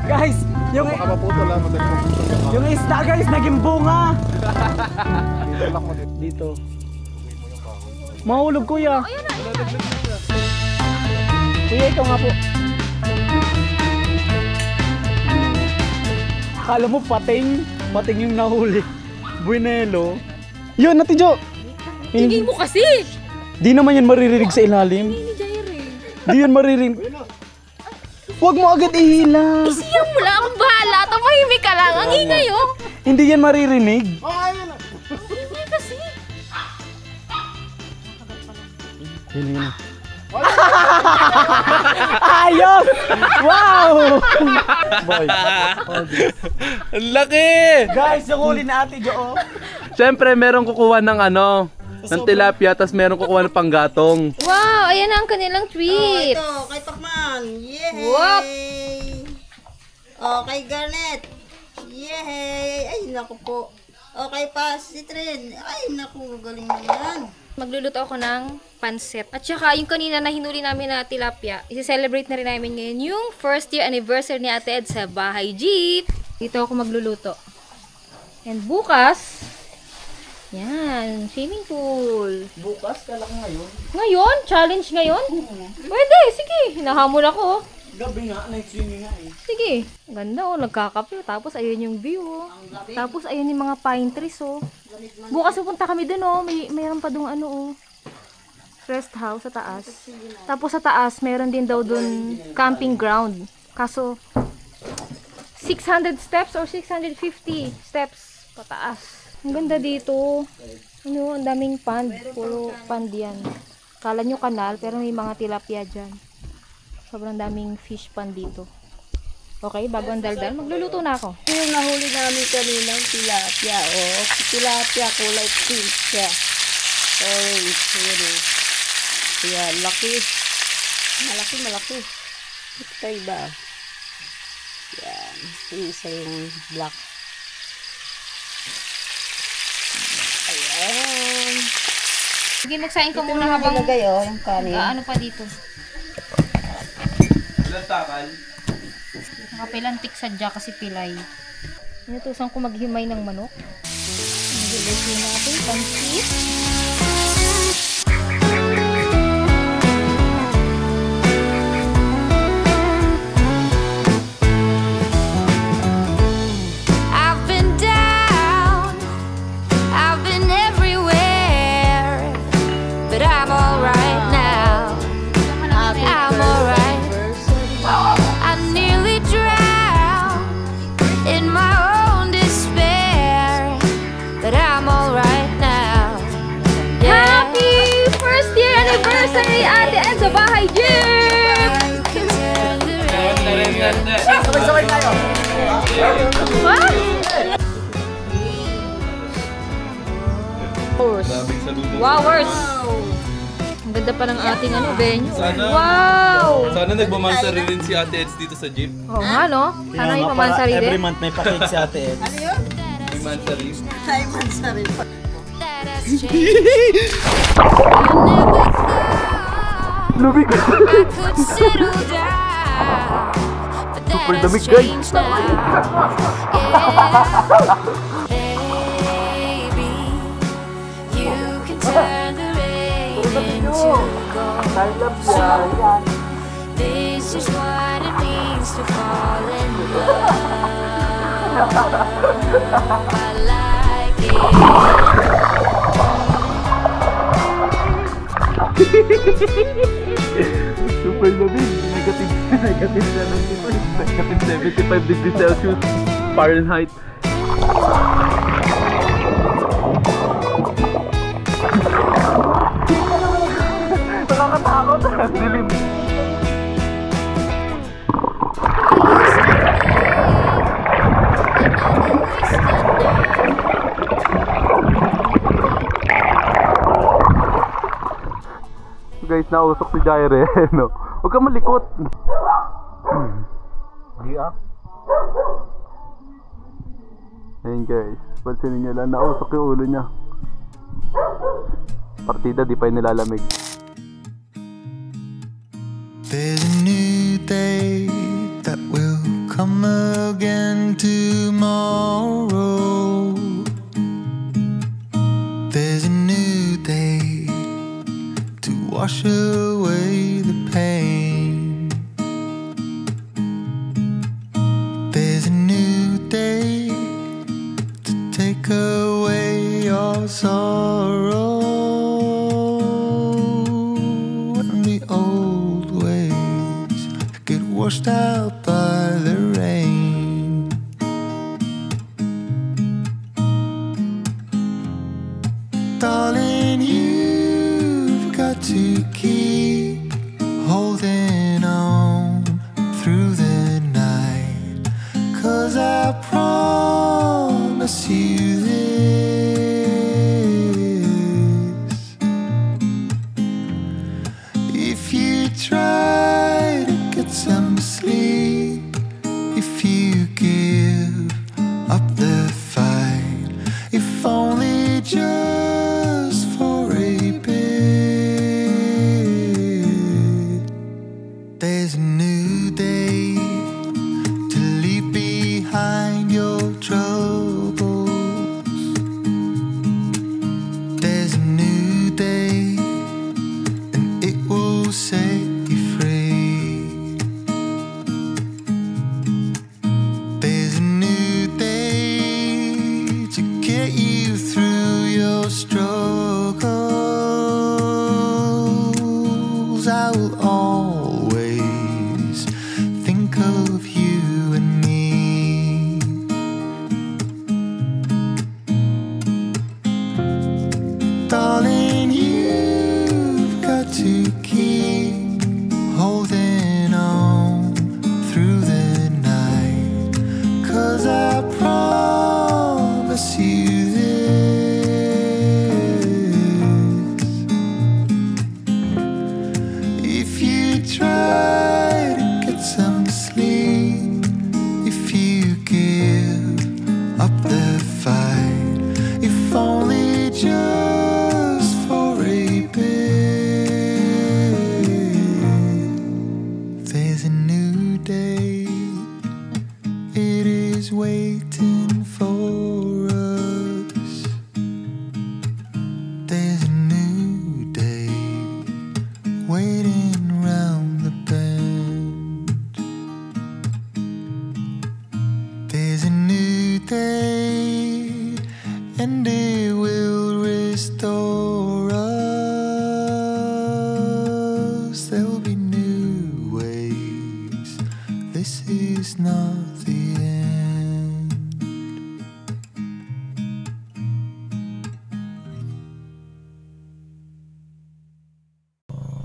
Guys, yung Baka maputol ha, madali maputol yung yung isda guys, naging bunga. lock mo dito. Dito. Mahulog kuya. Kuya, ito nga po. Kala mo pating yung nahuli. Buenelo. Yun, Ate Jo. Tingin mo kasi! Di naman yan maririnig sa ilalim. Ni Jaire. Di yan maririnig. Huwag mo agad ihila. Isiyang mo lang, ang bahala. Tumahimik ka lang. Ang ingay oh. Hindi yan maririnig. Ingay kasi. Yun. Ayos! Wow! Boy. Ang laki! Guys, yung huli na Ate Jo. Siyempre, meron kukuha ng ng tilapia, tapos meron kukuha ng panggatong. Wow, ayan na ang kanilang treat. Ito, kay Pacman. Yay! Whoop! Kay Garnet. Yay! Ay, naku po. Kay pa, Citrin. Ay, naku, galing naman. Magluluto ako ng pansit. At saka, yung kanina na hinuli namin na tilapia, isi-celebrate na rin namin ngayon yung first year anniversary ni Ate Ed sa Bahay Jeep. Dito ako magluluto. And bukas, yan, swimming pool. Bukas, kalak ngayon. Ngayon? Challenge ngayon? Pwede, sige. Hinahamon ako. Gabi nga, night swimming nga eh. Sige. Ganda oh, nagkakape. Tapos ayun yung view oh. Tapos ayun yung mga pine trees oh. Bukas pupunta kami dun oh. Mayroon pa dong ano oh. Rest house sa taas. Tapos sa taas, meron din daw dun camping ground. Kaso, 600 steps or 650 steps pataas. Ang ganda dito. Ano, ang daming pond. Puro pond yan. Kala nyo kanal, pero may mga tilapia dyan. Sobrang daming fish pond dito. Okay, bago ang daldal, magluluto na ako. Yung nahuli namin kaninang tilapia, oh. Tilapia, kulay pink siya. Orange, yun eh. Ayan, laki. Malaki. Ito iba. Yan. Yung isa yung black. Ayan. Sige, magsain ka muna habang nilagay, oh, yung kanin. ano pa dito. Ilan takal? Nakapilantik sadya kasi pilay. Inutusan ko maghimay ng manok. Nagilagay natin, pansit. Anniversary Ate Ed sa Bahay Jeep! Sabay-sabay tayo! Wowers! Ang ganda pa ng ating venue. Sana, wow! Sana nagmamansari rin si Ate Eds dito sa jeep. Oo nga, no? Sana yung pamansari din. Every month may pakik si Ate Eds. Ano yun? May mansari. Ay, mansari pa. Lumig! Super lamig, guys! This is what it means to fall in love. I like it. Super lamig! Negative 75 degrees Celsius Fahrenheit. Nakakatakot! Dilim! Guys, nausok si Jaire, no? Huwag kang malikot! Ayun guys, pansinin nyo lang, nausok yung ulo niya. Partida, di pa yung nilalamig. There's a new day that will come again tomorrow. There's a new day to wash away the pain. There's a new day to take away your sorrow. And the old ways get washed out by the rain. Darling, you've got to keep holding on through the night, 'cause I promise you this: if you try to get some sleep, if you give up the fight, if only just for a bit, there's a new day to leave behind your trouble. is waiting for us. There's a new day waiting round the bend. There's a new day, and it will restore us. There will be new ways. This is not the end.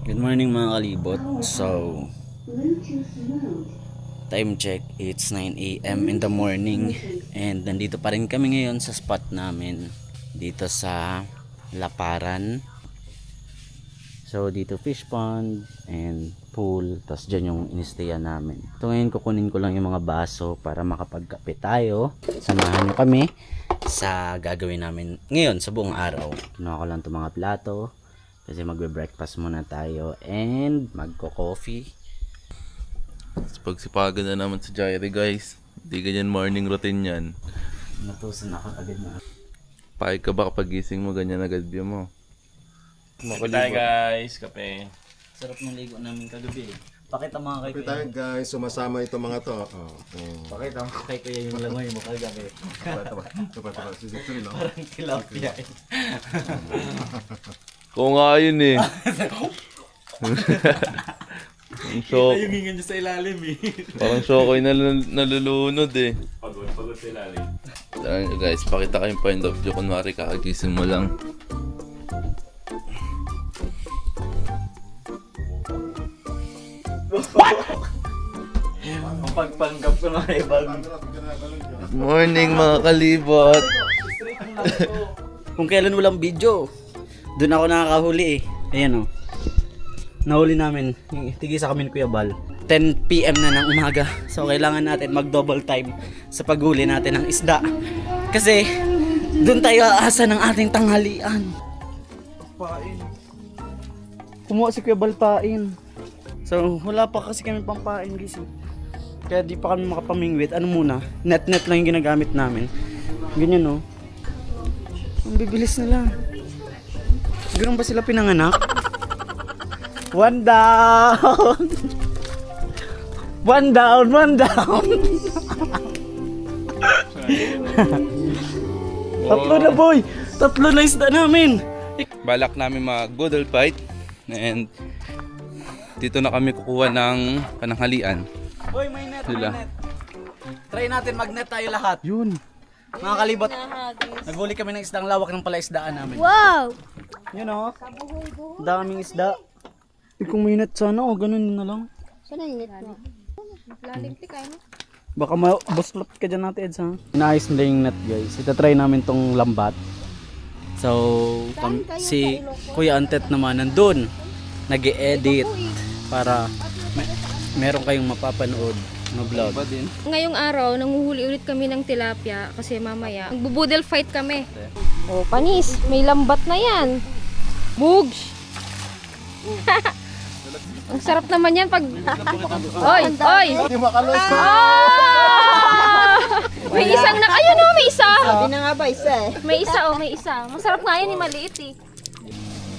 Good morning mga kalibot. So, time check, it's 9 AM in the morning. And nandito pa rin kami ngayon sa spot namin. Dito sa Laparan. So, dito fish pond and pool. Tapos dyan yung inistayan namin. So, ngayon kukunin ko lang yung mga baso para makapagkape tayo. Samahan nyo kami sa gagawin namin ngayon sa buong araw. Kinuha ko lang itong mga plato. Kasi magbe-breakfast muna tayo and magko-coffee. Pagsipagan na naman sa Jairi guys. Hindi ganyan morning routine yan. Natusan ako agad na. Pahig ka ba kapag gising mo ganyan agad view mo? Kape tayo guys, kape. Sarap ng ligo namin kagabi. Pakita mga Kape tayo guys, sumasama itong mga to. Pakita mo kay kuya yung langoy mo kagabi. Taba. Sisituloy lang. Parang tilapia. Oo nga yun eh. So, yung hingan niya sa ilalim eh. parang Shokoy na nalulunod eh. Pagod sa ilalim. Guys, pakita kayong point of view. Kunwari kakagising mo lang. Ang pagpanggap ko na ibang. Morning mga kalibot. Kung kailan walang video, doon ako nakakahuli eh. Ayan o. Nahuli namin. Tigisa kami ni Kuya Bal. 10 PM na ng umaga. So kailangan natin mag double time sa paghuli natin ng isda. Kasi doon tayo aasa ng ating tanghalian. Pain. Kumuha si Kuya Bal pain. So wala pa kasi kami pampain guys. Kaya di pa kami makapamingwit. Ano muna? Net lang yung ginagamit namin. Ganyan o. Ang bibilis nila. Ganun ba sila pinanganak? One down! One down! Tatlo na boy! Tatlo na isda namin! Balak namin mag good old fight. And dito na kami kukuha ng pananghalian. Boy, may net. Try natin mag-net tayo lahat. Yun. Mga kalibot, naghuli kami ng isdang lawak ng palaisdaan namin. Wow! Yun o. Daming isda. Kung may net sana o ganun na lang. Sana yung net mo. Lalim tikay mo. Baka mabuslot ka dyan natin Eds ha. Inaayos nila yung net guys. Itatry namin tong lambat. So si Kuya Antet naman nandun. Nag-e-edit para meron kayong mapapanood na vlog. Ngayong araw, nanguhuli ulit kami ng tilapia kasi mamaya magbubudel fight kami. Oh, panis, may lambat na yan. Bugs! Ang sarap naman yan pag... Oy! May isang na... Ayun o, may isa! Sabi na nga ba isa eh. May isa. Masarap nga yan, maliit eh.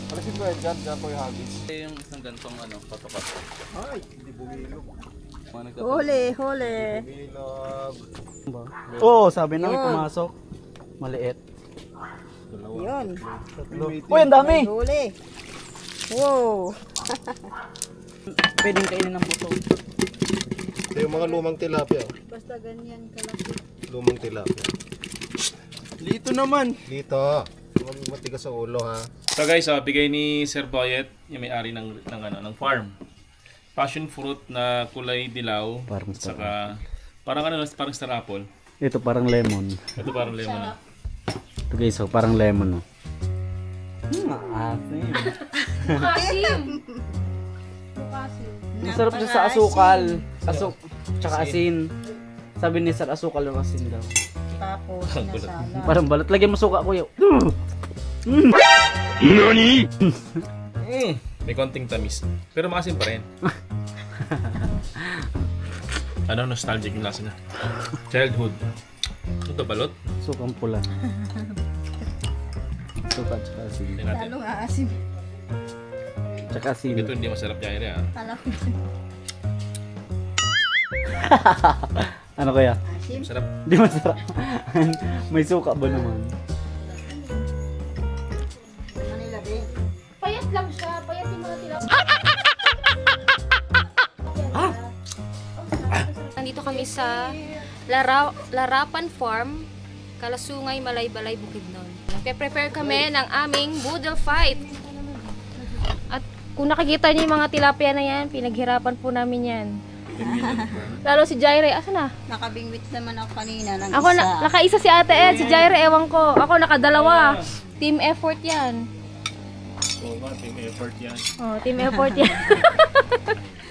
Alisin ko yan dyan po yung hagis. Yung isang gantong patok-patok. Ay, hindi bumilog. Huli. Oo, sabi na may pumasok. Maliit. Yun. Uy, ang dami! Huli. Wow. Pwedeng kainin ng puto. Ito yung mga lumang tilapia. Basta ganyan kalaki. Lumang tilapia. Dito naman. Dito. Huwag matigas sa ulo ha. So guys, bigay ni Sir Boyet, yung may-ari ng farm. Passion fruit na kulay dilaw. Parang saka parang star apple. Ito parang lemon. Ito parang lemon. Ito guys, so parang lemon. Asim. Masarap siya sa asukal. Tsaka asin. Sabi ni Sir, asukal o asin daw. Tapos nasala. Parang balat. Lagyan mo suka, kuya. Nani? May konting tamis. Pero maasim pa rin. Ano, nostalgic yung lasa niya. Childhood. Ito balot? Sukang pula. Suka tsaka asin. Lalong aasim. Tsaka asin. Ito hindi masarap Jaire ah. Kala ko. Ano kaya? Asim. Masarap. Di masarap. May suka ba naman? Manila din. Payat lang siya. Payat yung mga tilapia. Nandito kami sa Larapan Farm, Kalasungay, Malaybalay, Bukidnon. Nagpe-prepare kami ng aming boodle fight. At kung nakikita niyo yung mga tilapia na yan, pinaghirapan po namin yan. Lalo si Jaire, asa na? Nakabingwit naman ako kanina ng Ako isa. nakaisa si Ate Ed, si Jaire ewan ko. Ako nakadalawa. Team effort yan. Oo nga, team effort yan. Oh, team effort yan.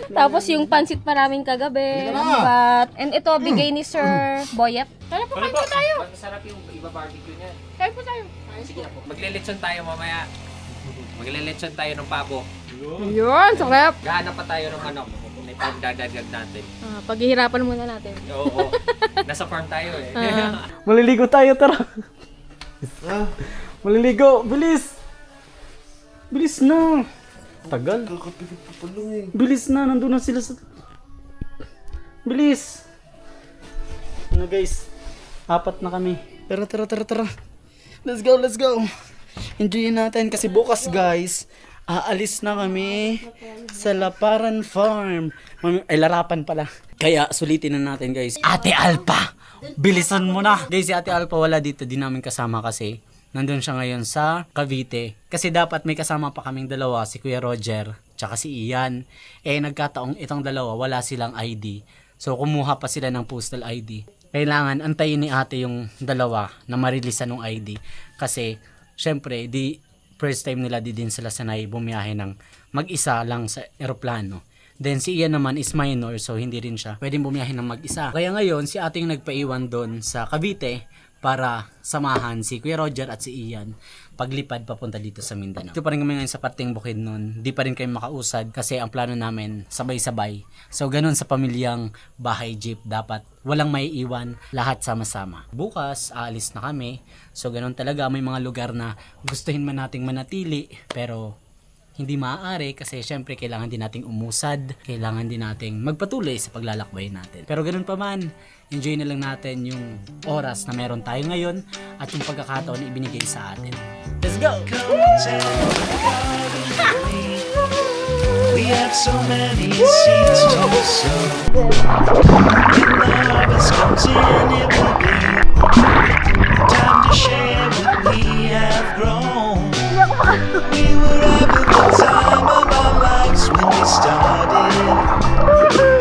Tapos yung pansit pa namin kagabi, lambat. And ito, bigay ni Sir Boyet. Tara po, kain po tayo. Masarap yung iba barbecue niya. Kain po tayo. Sige na po. Maglelechon tayo mamaya. Maglelechon tayo ng pabo. Yun, sarap. Gahanap pa tayo ng manok. May pagdadagdag natin. Paghihirapan muna natin. Oo. Nasa farm tayo eh. Maliligo tayo, tara. Maliligo, bilis. Bilis na. Tagal. Bilis na, nandun na sila sa... Bilis. Ano guys, 4 na kami. Tara. Let's go. Enjoyin natin kasi bukas guys, aalis na kami sa Larapan Farm. Ay, Larapan pala. Kaya sulitin na natin guys. Ate Alpa, bilisan mo na. Guys, si Ate Alpa wala dito, di namin kasama kasi nandun siya ngayon sa Cavite. Kasi dapat may kasama pa kaming dalawa, si Kuya Roger, tsaka si Ian. Eh, nagkataong itong dalawa, wala silang ID. So, kumuha pa sila ng postal ID. Kailangan antayin ni ate yung dalawa na marilisan ng ID. Kasi, syempre, first time nila din sila sanay bumiyahe ng mag-isa lang sa eroplano. Then, si Ian naman is minor, so hindi rin siya pwedeng bumiyahe ng mag-isa. Kaya ngayon, si ate yung nagpaiwan doon sa Cavite para samahan si Kuya Roger at si Ian paglipad papunta dito sa Mindanao. Ito pa rin kami ngayon sa parting Bukidnon. Di pa rin kayo makausad kasi ang plano namin sabay-sabay. So ganun sa pamilyang bahay jeep, dapat walang may iwan, lahat sama-sama. Bukas aalis na kami. So ganun talaga, may mga lugar na gustuhin man nating manatili pero hindi maaari kasi syempre kailangan din nating umusad, kailangan din nating magpatuloy sa paglalakbay natin. Pero ganun pa man, enjoy na lang natin yung oras na meron tayo ngayon at yung pagkakataon na ibinigay sa atin. Let's go! We have so many seeds to sow. When the harvest comes in, it will be time to share what we have grown. We were having the time of our lives when we started.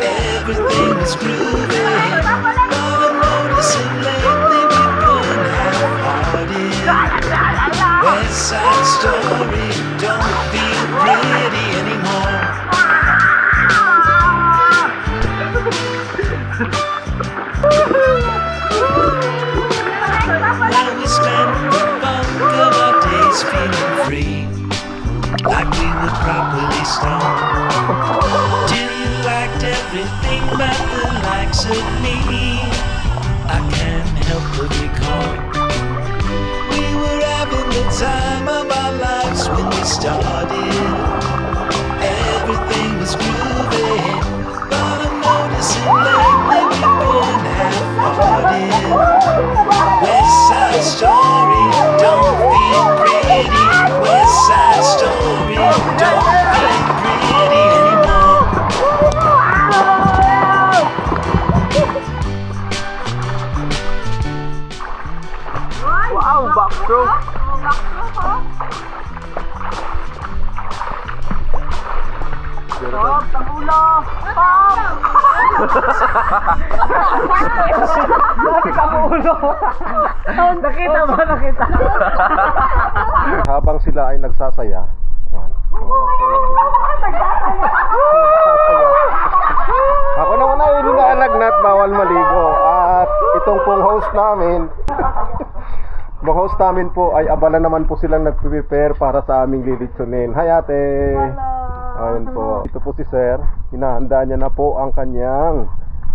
Everything was grooving, but I'm noticing lately we've been half-hearted. West Side Story don't feel pretty anymore. Now we spend the bulk of our days feeling free, like we were properly stoned. Till you liked everything but the likes of me. I can't help but recall we were having the time of our lives when we started. Everything was grooving, but I'm noticing lately we've been half-hearted. West Side Story don't feel pretty. West Side Story don't feel pretty anymore. Wow, backstroke. Pop, tangulo! Pop! Nakita ba? Nakita. Habang sila ay nagsasaya, ako naman ay nilalagnat, bawal maligo. At itong pong host namin, po ay abala naman po silang nag-prepare para sa aming lilitsunin. Hi ate! Ayun po. Ito po si Sir. Hinahanda niya na po ang kanyang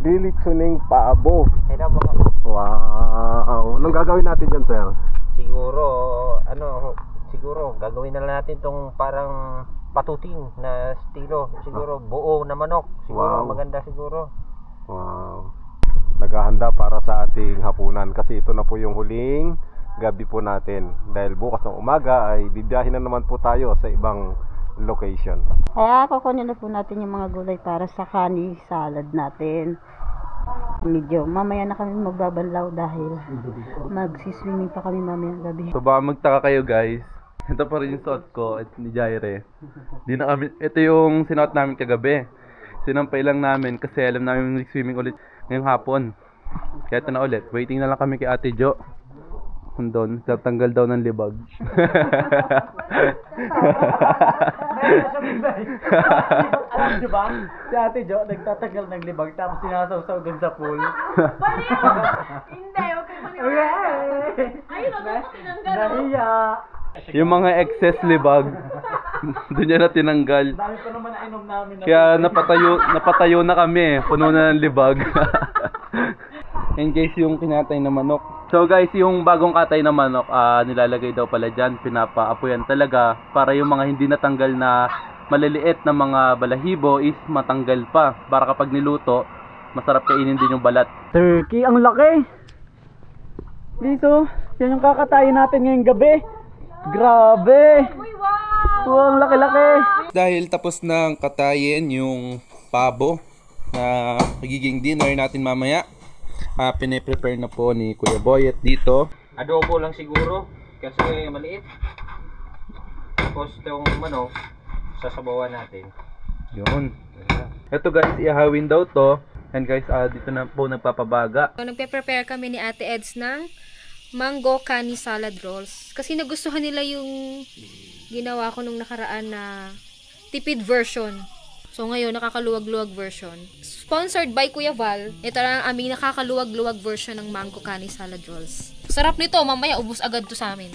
Lilitsuning paabo. Hello po. Wow. Anong gagawin natin dyan, sir? Siguro gagawin na lang natin tong parang patuting na estilo. Siguro buo na manok. Siguro maganda siguro. Wow. Naghahanda para sa ating hapunan kasi ito na po yung huling gabi po natin. Dahil bukas ng umaga ay bibiyahin na naman po tayo sa ibang location. Kaya kukunin na po natin yung mga gulay para sa kani salad natin. Medyo mamaya na kami magbabanlaw dahil magsiswimming pa kami mamayang gabi. So baka magtaka kayo guys, ito pa rin yung suot ko at ni Jaire. Ito yung sinuot namin kagabi. Sinampay lang namin kasi alam namin mag-swimming ulit ngayong hapon. Kaya ito na ulit, waiting na lang kami kay Ate Jo. Doon, tatanggal daw ng libag. Alam nyo ba? Si Ate Jo nagtatanggal ng libag tapos sinasawsaw dun sa pool. Hindi, huwag kayo maniwala. Ayun, ako tinanggal. Nahiya. Yung mga excess libag, doon niya na tinanggal. Dami pa naman nainom namin. Kaya napatayo na kami, puno na ng libag. And guys, yung kinatay na manok. So guys, yung bagong katay na manok, nilalagay daw pala dyan, pinapaapuyan talaga para yung mga hindi natanggal na maliliit na mga balahibo is matanggal pa. Para kapag niluto, masarap kainin din yung balat. Turkey, ang laki! Dito, yan yung kakatayin natin ngayong gabi. Grabe! Wow, ang laki-laki! Dahil tapos nang katayin yung pabo na magiging dinner natin mamaya, pine-prepare na po ni Kuya Boyet dito. Adobo lang siguro kasi maliit. Tapos itong manok, sasabawan natin. Yun. Ito guys, ihawin daw to. And guys, dito na po nagpapabaga. So, nagpe-prepare kami ni Ate Eds ng mango kani salad rolls. Kasi nagustuhan nila yung ginawa ko nung nakaraan na tipid version. So ngayon, nakakaluwag-luwag version. Sponsored by Kuya Val. Ito na ang aming nakakaluwag-luwag version ng mango kani salad rolls. Sarap nito. Mamaya, ubus agad to sa amin.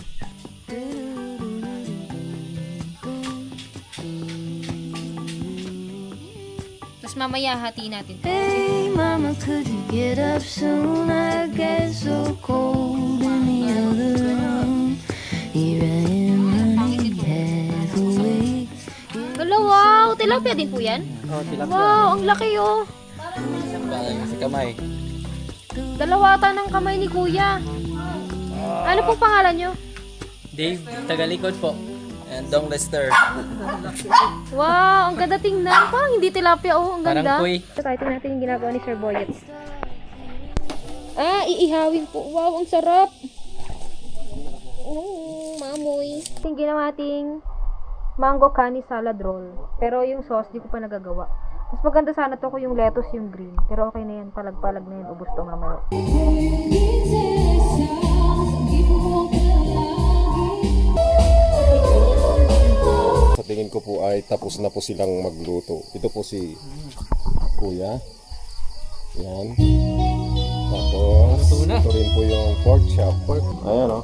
Tapos mamaya, hati natin. Hey mama, could you get up soon? I get so cold in the other room. Here I am running half awake. Hello, wow! Tilapia din po yan? Oh, tilapia. Wow, ang laki oh! Si kamay. Dalawa ata ng kamay ni Kuya. Ano pong pangalan nyo? Dave, tagalikod po. And Dong Lester. Wow, ang ganda tingnan. Parang hindi tilapia oh, ang ganda. Parang kuy. Ito tayo, tingnan natin yung ginagawa ni Sir Boyet. Iihawin po. Wow, ang sarap. Mamoy. Yung ginawa ating mango kani salad roll. Pero yung sauce, di ko pa nagagawa. Mas maganda sana to ko yung lettuce, yung green. Pero okay na yan, palag-palag na yan. Ubus to mamaya. Sa tingin ko po ay tapos na po silang magluto. Ito po si Kuya. Yan. Tapos, ito rin po yung pork chop. Ayan o.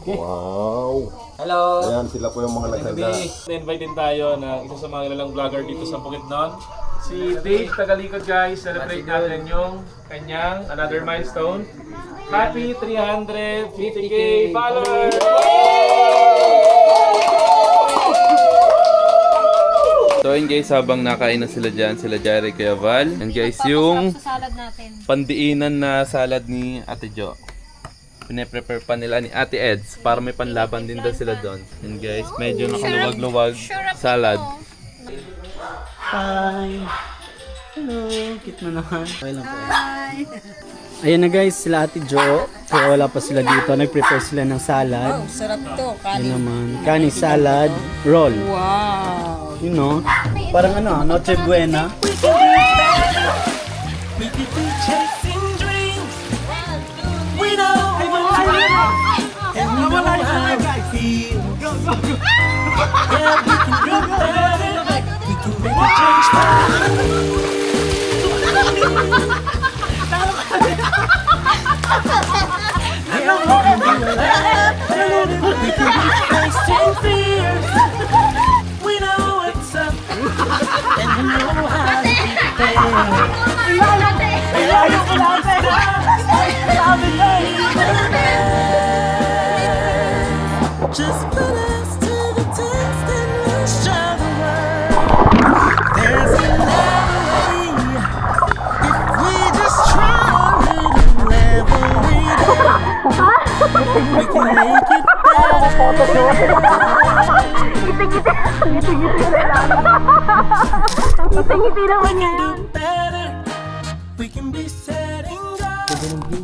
Wow. Hello. Ayan, sila po yung mga nagsanda. Na-invite din tayo na isa sa mga nilalang vlogger dito sa Bukidnon. Si Dave Tagalikod guys, celebrate natin yung kanyang another milestone. Happy 350k followers! So yun guys, habang nakain na sila dyan, sila Jaire, Kuya Val. And guys, yung pandiinan na salad ni Ate Jo. Pine-prepare pa nila ni Ate Eds para may panlaban din daw sila doon. And guys, medyo nakaluwag-luwag salad. Hi! Hello! Cute mo naman. Okay lang po. Hi! Ayan na guys, sila Ate Jo. Kaya wala pa sila dito. Nag-prepare sila ng salad. Wow, sarap to. Yun naman. Kani salad roll. Wow! You know, parang ano, Noche Buena. We could be chasing dreams. We know how and we know how I feel. Yeah, we can do better. We can make a change. We can be facing fears. We know what's up. And we know how to be there. We can make it Ngiti-ngiti naman yan. We can be setting Ganda ng view.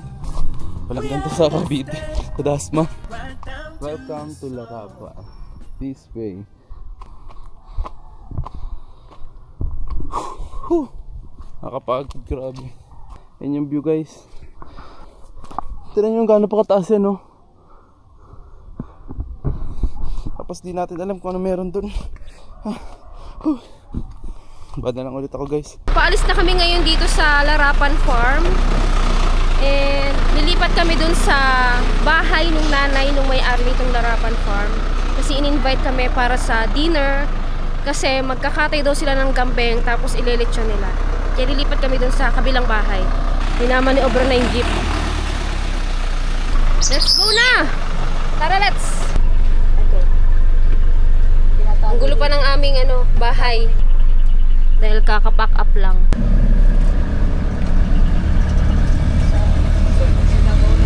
Walang ganito sa Cavite. Sa Dasma. Welcome to Laraba. This way. Nakapagod, grabe. Yan yung view, guys. Tignan nyo yung gaano pa kataas yan, no? Tapos di natin alam kung ano meron dun. Bad na lang ulit ako, guys. Paalis na kami ngayon dito sa Larapan Farm. And lilipat kami dun sa bahay ng nanay nung may-ari nitong Larapan Farm. Kasi in-invite kami para sa dinner. Kasi magkakatay daw sila ng kambing tapos ililitsyon nila. Kaya lilipat kami dun sa kabilang bahay. Hinama ni Obra na yung jeep. Let's go na! Tara, let's! Okay. Ang gulo pa ng aming bahay. Dahil kakapack up lang.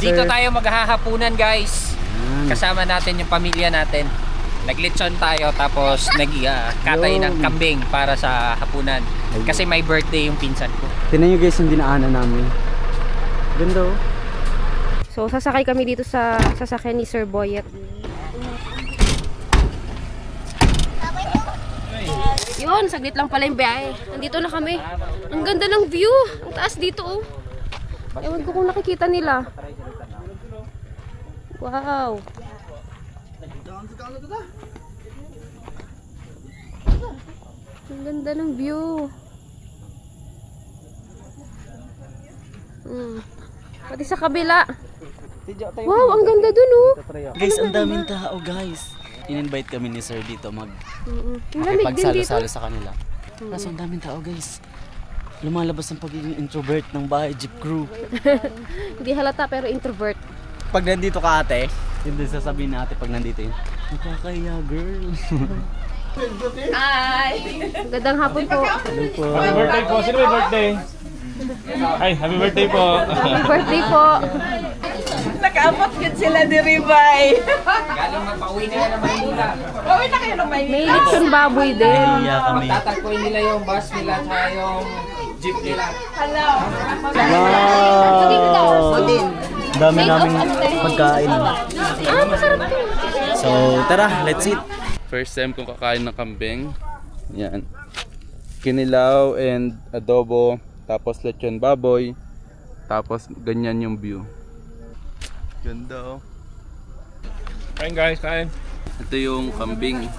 Dito tayo maghahapunan, guys. Kasama natin yung pamilya natin. Naglitsyon tayo tapos nagkatay ng kambing para sa hapunan. Kasi may birthday yung pinsan ko. Tingnan nyo guys yung dinaanan namin. Ganda oh. So sasakay kami dito sa sasakyan ni Sir Boyet. Yun, saglit lang pala yung biyahe. Nandito na kami. Ang ganda ng view. Ang taas dito oh. Ewan ko kung nakikita nila. Wow. Ang ganda ng view. Pati sa kabila. Wow, ang ganda dun oh. Guys, ang daming tao, guys. In-invite kami ni Sir dito makipagsalo-salo sa kanila. Kaso ang daming tao, guys. Lumalabas ang pagiging introvert ng bahay jeep crew. Hindi halata pero introvert. Pag nandito ka, ate, hindi sasabihin na ate pag nandito yun. Nakakaya, girl. Hi! Gandang hapon po. Hello po. Happy birthday po. Sino may birthday? Ay, happy birthday po. Happy birthday po. Nakaabot yun sila ni Ribay. Galing magpa-uwi na yan ng Maynila. Uwi na kayo ng Maynila. May lechon baboy din. Magtatagpuin nila yung bus nila at yung jeep nila. Hello. Wow! Dami naming pagkain. Masarap to. So, tara, let's eat. First time kong kakain ng kambing. Yan. Kinilaw and adobo. Tapos lechon baboy. Tapos ganyan yung view. Ganda oh. Kain guys, kain. Ito yung kambing.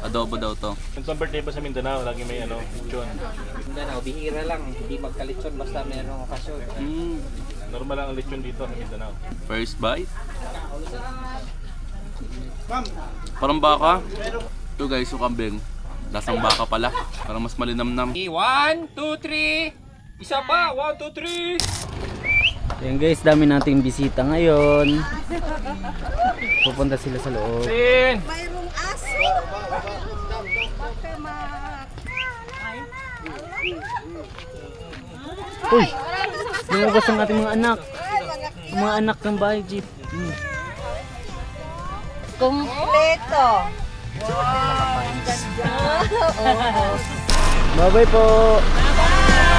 Adobo daw to. Kung birthday pa sa Mindanao, lagi may lechon. Mindanao, bihira lang. Hindi magkalitsyon basta mayroong okasyon. Normal lang ang lechon dito sa Mindanao. First bite. Parang baka. Ito guys, yung kambing. Lasang baka pala. Parang mas malinamnam. 1, 2, 3. Isa pa. 1, 2, 3. Ayan guys, dami nating bisita ngayon. Pupunta sila sa loob. Mayroong aso. Uy! Lumabas ang ating mga anak. Ang mga anak ng bahay jeep. Kompleto. Bye-bye po! Bye!